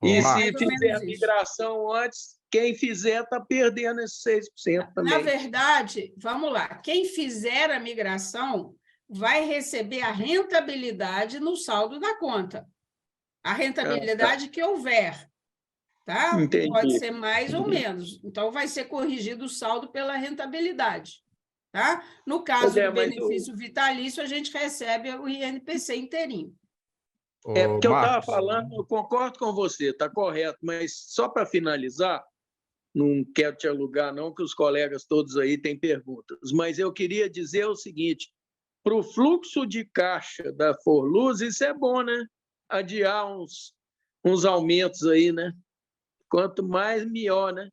E se fizer a migração antes, quem fizer está perdendo esses 6% também. Na verdade, vamos lá, quem fizer a migração vai receber a rentabilidade no saldo da conta. A rentabilidade que houver. Tá? Entendi. Pode ser mais ou menos. Então, vai ser corrigido o saldo pela rentabilidade. Tá? No caso do benefício vitalício, a gente recebe o INPC inteirinho. Porque eu estava falando, eu concordo com você, está correto, mas só para finalizar, não quero te alugar, não, que os colegas todos aí têm perguntas, mas eu queria dizer o seguinte: para o fluxo de caixa da Forluz, isso é bom, né? Adiar uns aumentos aí, né? Quanto mais, melhor, né?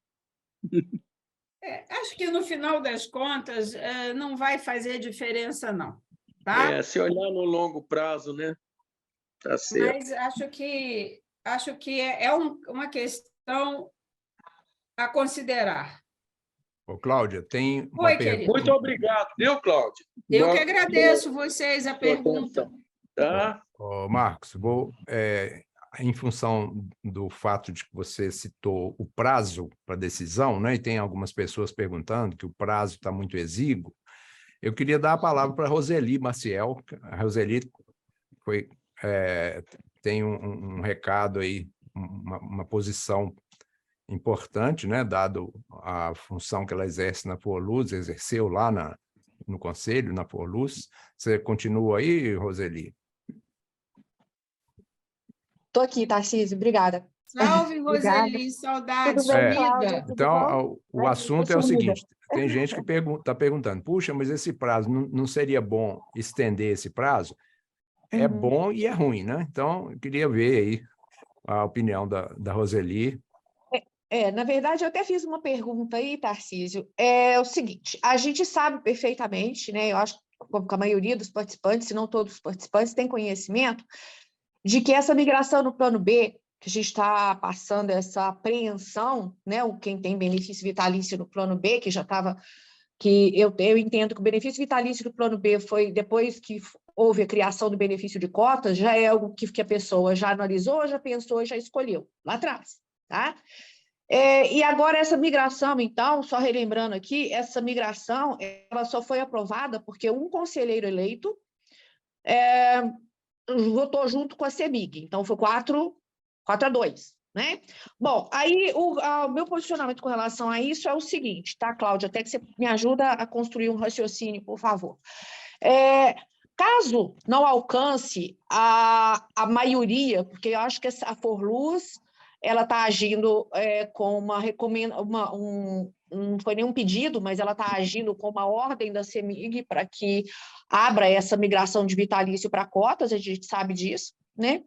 Acho que, no final das contas, não vai fazer diferença, não. Tá? Se olhar no longo prazo, né? Tá certo. Mas acho que é uma questão a considerar. Ô, Cláudia, tem uma pergunta. Muito obrigado, viu, Cláudia? Eu que agradeço vocês a pergunta. Tá? Ô, Marcos, em função do fato de que você citou o prazo para decisão, né, e tem algumas pessoas perguntando que o prazo está muito exíguo, eu queria dar a palavra para a Roseli Maciel. A Roseli tem um recado aí, uma posição importante, né, dado a função que ela exerce na Forluz, exerceu lá no Conselho, na Forluz. Você continua aí, Roseli? Estou aqui, Tarcísio, obrigada. Salve, Obrigada. Roseli, saudades, Tudo bem, É, Cláudia? sumida. Tudo então, bom? o Ai, assunto tô é o sumida. seguinte: tem gente que está perguntando, puxa, mas esse prazo não seria bom estender esse prazo? É Uhum. bom e é ruim, né? Então, eu queria ver aí a opinião da Roseli. Na verdade, eu até fiz uma pergunta aí, Tarcísio. É o seguinte, a gente sabe perfeitamente, né? Eu acho que a maioria dos participantes, se não todos os participantes, tem conhecimento de que essa migração no plano B, que a gente está passando essa apreensão, né? Quem tem benefício vitalício no plano B, que já estava, que eu entendo que o benefício vitalício do plano B foi depois que houve a criação do benefício de cotas, já é algo que a pessoa já analisou, já pensou, já escolheu lá atrás, tá? E agora essa migração, então, só relembrando aqui, essa migração ela só foi aprovada porque um conselheiro eleito votou junto com a CEMIG, então foi 4-2, né? Bom, aí o meu posicionamento com relação a isso é o seguinte, tá, Cláudia? Até que você me ajuda a construir um raciocínio, por favor. Caso não alcance a maioria, porque eu acho que a Forluz ela está agindo com uma recomendação, não foi nenhum pedido, mas ela está agindo com uma ordem da CEMIG para que abra essa migração de vitalício para cotas, a gente sabe disso, né?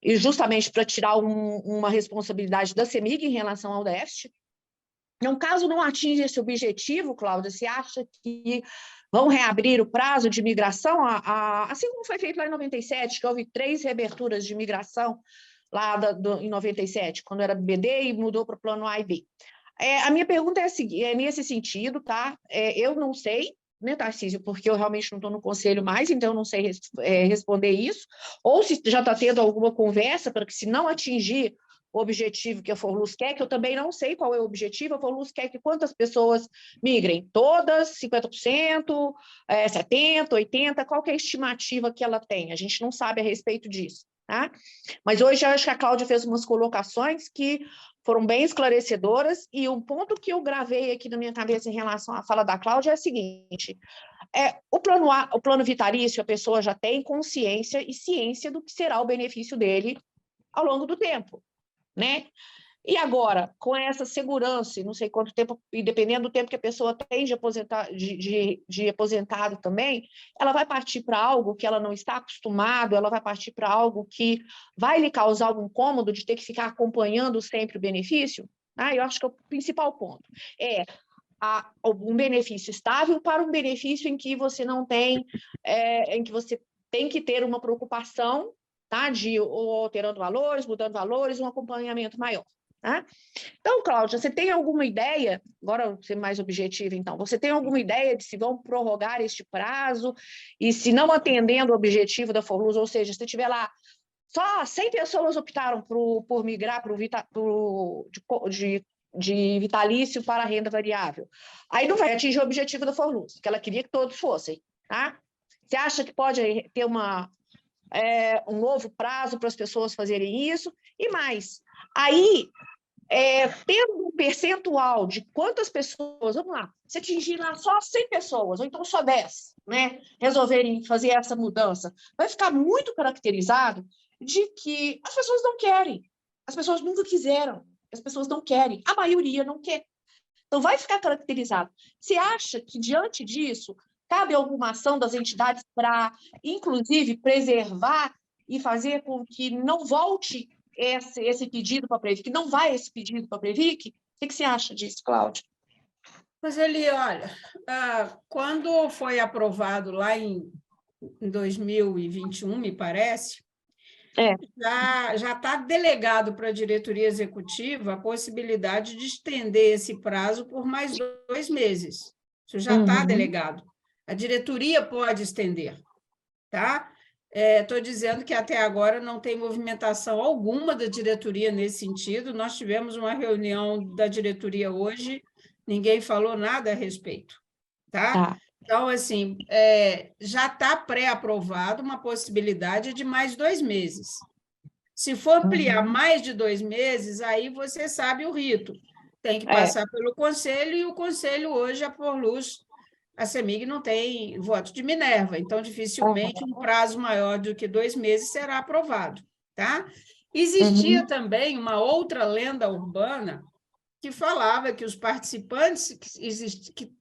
E justamente para tirar uma responsabilidade da CEMIG em relação ao déficit. Então, caso não atinja esse objetivo, Cláudia, você acha que vão reabrir o prazo de migração, assim como foi feito lá em 97, que houve 3 reaberturas de migração lá em 97, quando era BD e mudou para o plano A e B. A minha pergunta é nesse sentido, tá? Eu não sei, né, Tarcísio, porque eu realmente não estou no conselho mais, então eu não sei responder isso, ou se já está tendo alguma conversa para que, se não atingir o objetivo que a Forluz quer, que eu também não sei qual é o objetivo, a Forluz quer que quantas pessoas migrem? Todas, 50%, 70%, 80%, qual que é a estimativa que ela tem? A gente não sabe a respeito disso, tá? Mas hoje eu acho que a Cláudia fez umas colocações que foram bem esclarecedoras, e o ponto que eu gravei aqui na minha cabeça em relação à fala da Cláudia é o seguinte, o plano vitalício, a pessoa já tem consciência e ciência do que será o benefício dele ao longo do tempo, né? E agora, com essa segurança, não sei quanto tempo, e dependendo do tempo que a pessoa tem de aposentado também, ela vai partir para algo que ela não está acostumada, ela vai partir para algo que vai lhe causar algum incômodo de ter que ficar acompanhando sempre o benefício. Eu acho que o principal ponto é um benefício estável para um benefício em que você não tem, em que você tem que ter uma preocupação, tá? De ou alterando valores, mudando valores, um acompanhamento maior. Tá? Então, Cláudia, você tem alguma ideia, agora vou ser mais objetiva, então, você tem alguma ideia de se vão prorrogar este prazo e se não atendendo o objetivo da Forluz, ou seja, se tiver lá, só 100 pessoas optaram por migrar de vitalício para a renda variável, aí não vai atingir o objetivo da Forluz, que ela queria que todos fossem, tá? Você acha que pode ter um novo prazo para as pessoas fazerem isso? E mais, aí, tendo um percentual de quantas pessoas, vamos lá, se atingir lá só 100 pessoas, ou então só 10, né, resolverem fazer essa mudança, vai ficar muito caracterizado de que as pessoas não querem, as pessoas nunca quiseram, as pessoas não querem, a maioria não quer. Então, vai ficar caracterizado. Você acha que, diante disso, cabe alguma ação das entidades para, inclusive, preservar e fazer com que não volte esse pedido para a Previc, que não vai esse pedido para a Previc? O que você acha disso, Cláudia? Mas ele, olha, quando foi aprovado lá em 2021, me parece, já está delegado para a diretoria executiva a possibilidade de estender esse prazo por mais 2 meses. Isso já está delegado. A diretoria pode estender, tá? Estou dizendo que até agora não tem movimentação alguma da diretoria nesse sentido. Nós tivemos uma reunião da diretoria hoje, ninguém falou nada a respeito, tá? Então, assim, já está pré-aprovado uma possibilidade de mais 2 meses. Se for ampliar mais de 2 meses, aí você sabe o rito. Tem que passar pelo conselho, e o conselho hoje, a Forluz, a CEMIG não tem voto de Minerva, então dificilmente um prazo maior do que 2 meses será aprovado, tá? Existia também uma outra lenda urbana que falava que os participantes que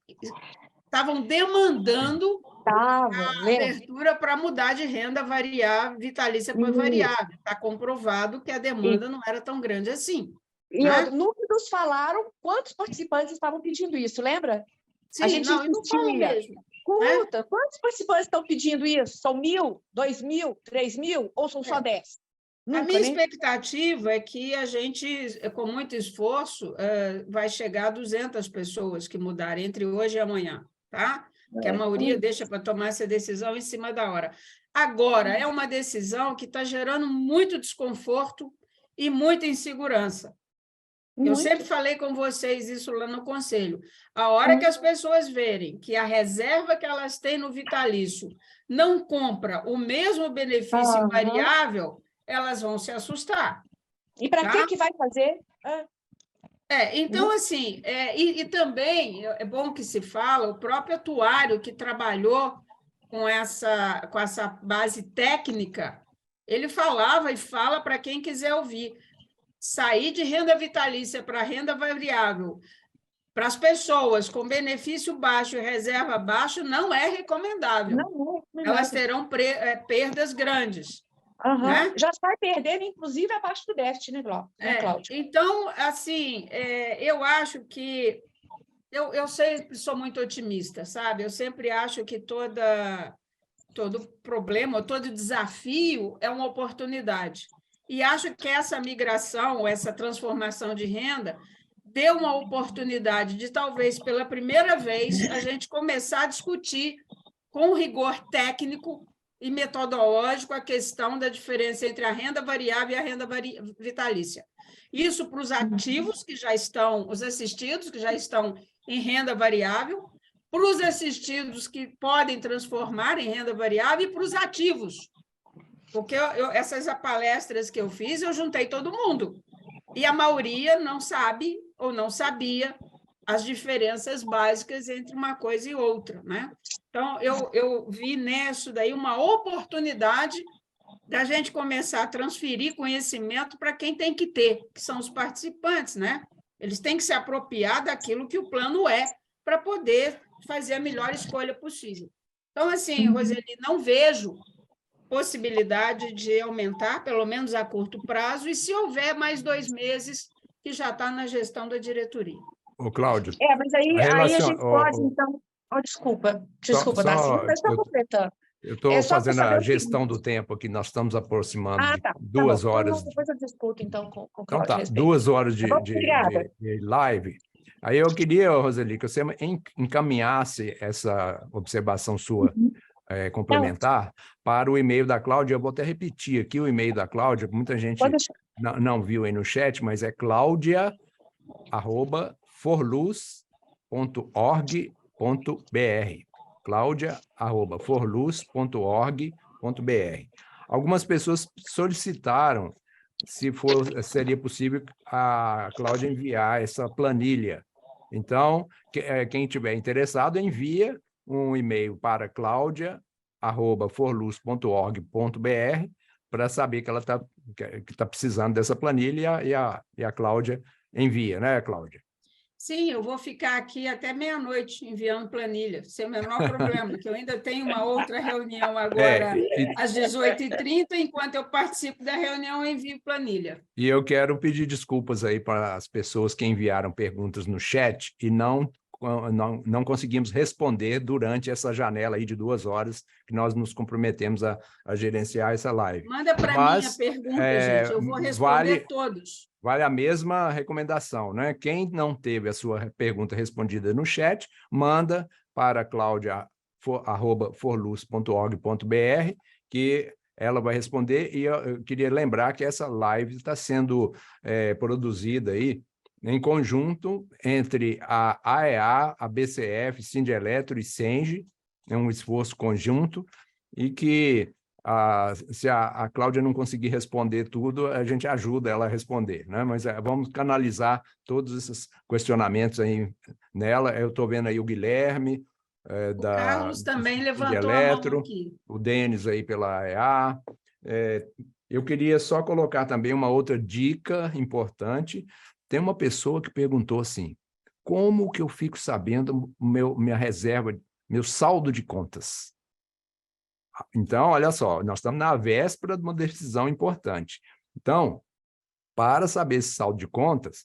estavam demandando a abertura para mudar de renda variável, vitalícia para variável. Está comprovado que a demanda não era tão grande assim. E nunca nos falaram quantos participantes estavam pedindo isso, lembra? Sim, a gente não falo mesmo. Escuta, quantos participantes estão pedindo isso? São 1.000, 2.000, 3.000 ou são só 10? A minha expectativa é que a gente, com muito esforço, vai chegar a 200 pessoas que mudarem entre hoje e amanhã, tá? Que a maioria deixa para tomar essa decisão em cima da hora. Agora, é uma decisão que está gerando muito desconforto e muita insegurança. Eu sempre falei com vocês isso lá no Conselho. A hora que as pessoas verem que a reserva que elas têm no vitalício não compra o mesmo benefício variável, elas vão se assustar. E para que vai fazer? Então, assim, e também é bom que se fala, o próprio atuário que trabalhou com essa base técnica, ele falava e fala para quem quiser ouvir. Sair de renda vitalícia para renda variável para as pessoas com benefício baixo e reserva baixo não é recomendável. Elas terão perdas grandes. Né? Já sai perdendo, inclusive, abaixo do déficit, né, Cláudia? Então, assim, eu acho que... Eu sempre sou muito otimista, sabe? Eu sempre acho que todo problema, todo desafio é uma oportunidade. E acho que essa migração, essa transformação de renda, deu uma oportunidade de, talvez, pela primeira vez, a gente começar a discutir com rigor técnico e metodológico a questão da diferença entre a renda variável e a renda vitalícia. Isso para os ativos, que já estão, os assistidos, que já estão em renda variável, para os assistidos que podem transformar em renda variável e para os ativos. Porque essas palestras que eu fiz, eu juntei todo mundo. E a maioria não sabe ou não sabia as diferenças básicas entre uma coisa e outra, né? Então, eu vi nisso daí uma oportunidade da gente começar a transferir conhecimento para quem tem que ter, que são os participantes, né? Eles têm que se apropriar daquilo que o plano é para poder fazer a melhor escolha possível. Então, assim, Roseli, não vejo possibilidade de aumentar, pelo menos a curto prazo, e se houver mais 2 meses, que já está na gestão da diretoria. Ô, Cláudio. Mas aí a gente pode, então... desculpa, mas só completando. Eu estou fazendo a gestão do tempo aqui, nós estamos aproximando de 2 horas. Depois eu discuto, então, com o Então, Cláudio. 2 horas de live. Aí eu queria, Roseli, que você encaminhasse essa observação sua complementar para o e-mail da Cláudia. Eu vou até repetir aqui o e-mail da Cláudia, muita gente não viu aí no chat, mas é claudia@forluz.org.br. claudia@forluz.org.br. Algumas pessoas solicitaram se seria possível a Cláudia enviar essa planilha. Então, quem tiver interessado, envia um e-mail para claudia@forluz.org.br para saber que ela está precisando dessa planilha e a Cláudia envia, né, Cláudia? Sim, eu vou ficar aqui até meia-noite enviando planilha, sem o menor problema, que eu ainda tenho uma outra reunião agora às 18h30, enquanto eu participo da reunião, eu envio planilha. E eu quero pedir desculpas aí para as pessoas que enviaram perguntas no chat e não conseguimos responder durante essa janela aí de 2 horas que nós nos comprometemos a gerenciar essa live. Manda para mim a pergunta, gente, eu vou responder todos. Vale a mesma recomendação, né? Quem não teve a sua pergunta respondida no chat, manda para claudia@forluz.org.br, que ela vai responder. E eu queria lembrar que essa live está sendo produzida aí em conjunto entre a AEA, a BCF, Sindeletro e Senge, é um esforço conjunto, e que se a Cláudia não conseguir responder tudo, a gente ajuda ela a responder, né? Mas vamos canalizar todos esses questionamentos aí nela. Eu estou vendo aí o Guilherme, o Carlos também levantou Eletro, a mão aqui. O Denis aí pela AEA, Eu queria só colocar também uma outra dica importante. Tem uma pessoa que perguntou assim, como que eu fico sabendo minha reserva, meu saldo de contas? Então, olha só, nós estamos na véspera de uma decisão importante. Então, para saber esse saldo de contas,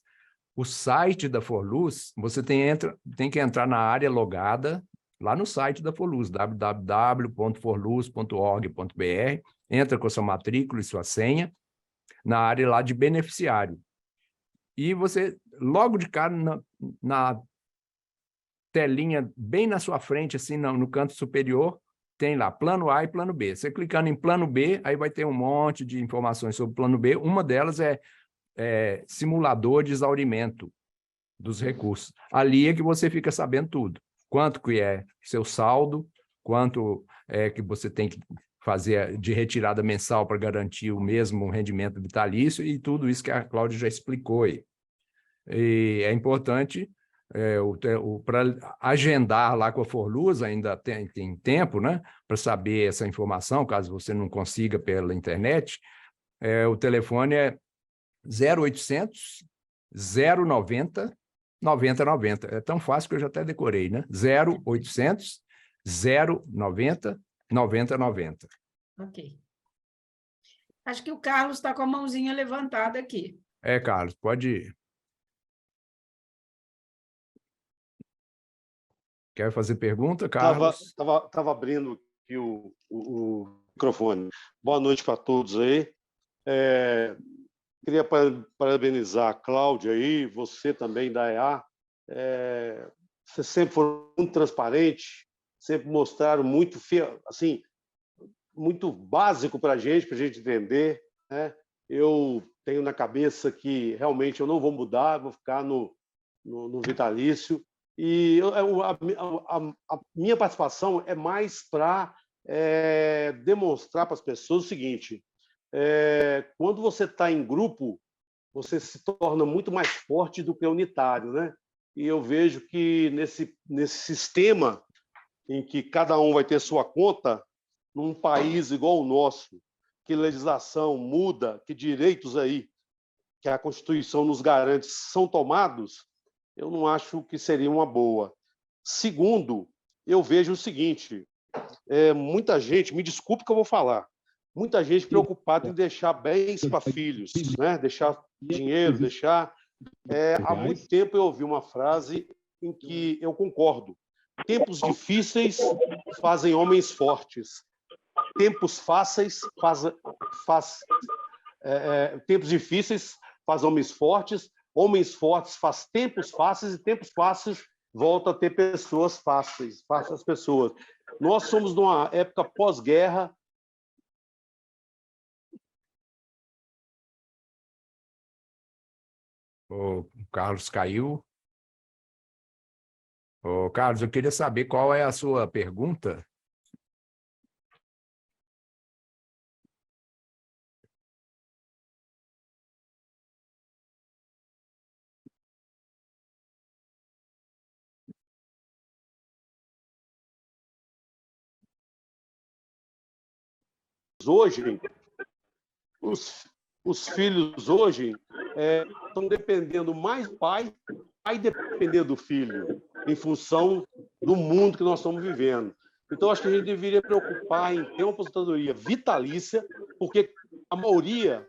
o site da Forluz, você tem que entrar na área logada, lá no site da Forluz, www.forluz.org.br, entra com a sua matrícula e sua senha, na área lá de beneficiário. E você, logo de cara, na telinha, bem na sua frente, assim, no canto superior, tem lá plano A e plano B. Você clicando em plano B, aí vai ter um monte de informações sobre o plano B. Uma delas é simulador de exaurimento dos recursos. Ali é que você fica sabendo tudo. Quanto que é seu saldo, quanto é que você tem que fazer de retirada mensal para garantir o mesmo rendimento vitalício e tudo isso que a Cláudia já explicou aí. E é importante para agendar lá com a Forluz, ainda tem tempo, né, para saber essa informação, caso você não consiga pela internet. O telefone é 0800 090 9090. É tão fácil que eu já até decorei, né? 0800 090 9090. Ok. Acho que o Carlos está com a mãozinha levantada aqui. Carlos, pode ir. Quer fazer pergunta, Carlos? Estava abrindo aqui o microfone. Boa noite para todos aí. Queria parabenizar a Cláudia aí, você também da EA. Você sempre foram muito transparente, sempre mostraram muito assim, muito básico para a gente entender, né? Eu tenho na cabeça que realmente eu não vou mudar, vou ficar no vitalício. E a minha participação é mais para demonstrar para as pessoas o seguinte: quando você está em grupo, você se torna muito mais forte do que unitário, né? E eu vejo que nesse sistema em que cada um vai ter sua conta, num país igual o nosso, que legislação muda, que direitos aí que a Constituição nos garante são tomados, eu não acho que seria uma boa. Segundo, eu vejo o seguinte: muita gente, me desculpe que eu vou falar, muita gente preocupada em deixar bens para filhos, né? Deixar dinheiro, deixar... há muito tempo eu ouvi uma frase em que eu concordo. Tempos difíceis fazem homens fortes. Tempos fáceis tempos difíceis fazem homens fortes faz tempos fáceis, e tempos fáceis volta a ter pessoas fáceis as pessoas. Nós somos numa época pós-guerra. O Carlos caiu. Carlos, eu queria saber qual é a sua pergunta. Hoje, os filhos hoje estão dependendo mais do pai depender do filho, em função do mundo que nós estamos vivendo. Então, acho que a gente deveria preocupar em ter uma aposentadoria vitalícia, porque a maioria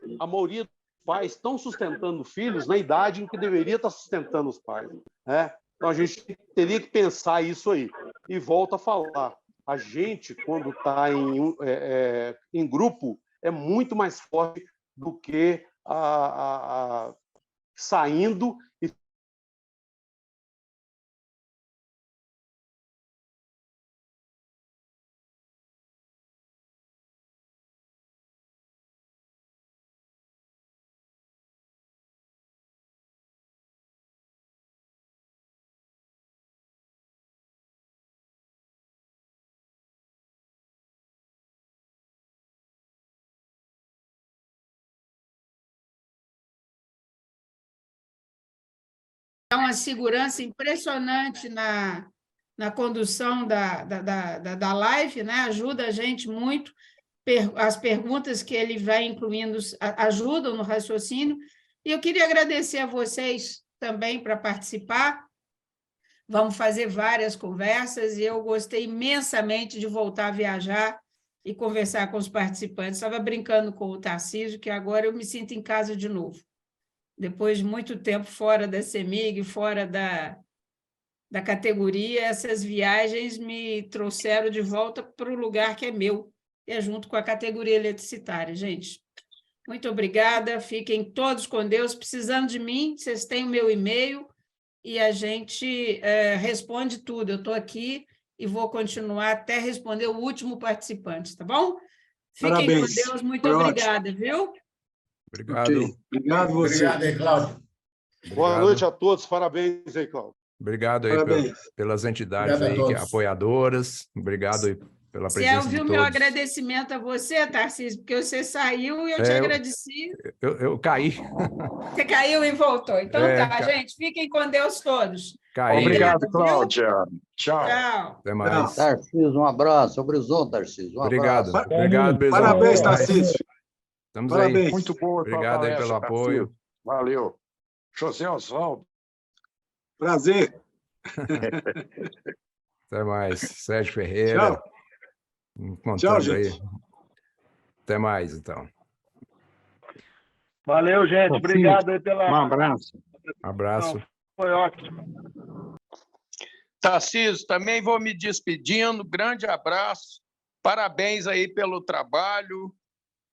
dos pais estão sustentando filhos na idade em que deveria estar sustentando os pais, né? Então, a gente teria que pensar isso aí. E volto a falar, a gente, quando está em grupo, é muito mais forte do que saindo e... Dá uma segurança impressionante na condução da live, né? Ajuda a gente muito. as perguntas que ele vai incluindo ajudam no raciocínio. E eu queria agradecer a vocês também para participar. Vamos fazer várias conversas e eu gostei imensamente de voltar a viajar e conversar com os participantes. Estava brincando com o Tarcísio, que agora eu me sinto em casa de novo. Depois de muito tempo fora da CEMIG, fora da categoria, essas viagens me trouxeram de volta para o lugar que é meu, e é junto com a categoria eletricitária. Gente, muito obrigada, fiquem todos com Deus. Precisando de mim, vocês têm o meu e-mail e a gente responde tudo. Eu estou aqui e vou continuar até responder o último participante, tá bom? Fiquem Parabéns. com Deus, muito Foi obrigada, viu? Obrigado. Ok. Obrigado você. Obrigado aí, Cláudio. Boa Obrigado. noite a todos, parabéns aí, Cláudio. Obrigado aí Parabéns. pelas entidades Obrigado a aí, todos. apoiadoras. Obrigado aí pela Você presença de ouviu todos. meu agradecimento a você, Tarcísio, porque você saiu e eu te É, agradeci. Eu caí. Você caiu e voltou. Então tá, ca- gente, fiquem com Deus todos. Caí. Obrigado, viu? Cláudia. Tchau. Tchau. Até mais. Tarcísio, um abraço. Obrigado, Tarcísio. Um Obrigado. abraço. Obrigado, Bezão. Parabéns, Tarcísio. Estamos Parabéns. aí. Muito boa a tua Obrigado aí palestra, pelo Tarcísio. apoio. Valeu. José Osvaldo. Prazer. Até mais. Sérgio Ferreira. Tchau. Encontrando Tchau, aí. gente. Até mais, então. Valeu, gente. Obrigado aí pela. Um abraço. Abraço. Foi ótimo. Tarcísio, também vou me despedindo. Grande abraço. Parabéns aí pelo trabalho.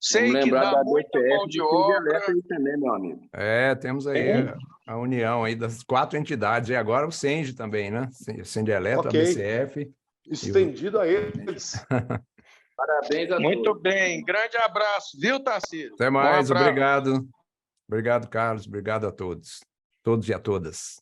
Sei que dá muita mão de obra. também, meu amigo. Temos aí a união aí das 4 entidades. E agora o SENGE também, né? SENGE Eletro, Ok. a BCF. Estendido a eles. Parabéns a todos. Muito bem. Grande abraço, viu, Tarcísio? Até mais. Um abraço. Obrigado. Obrigado, Carlos. Obrigado a todos. Todos e a todas.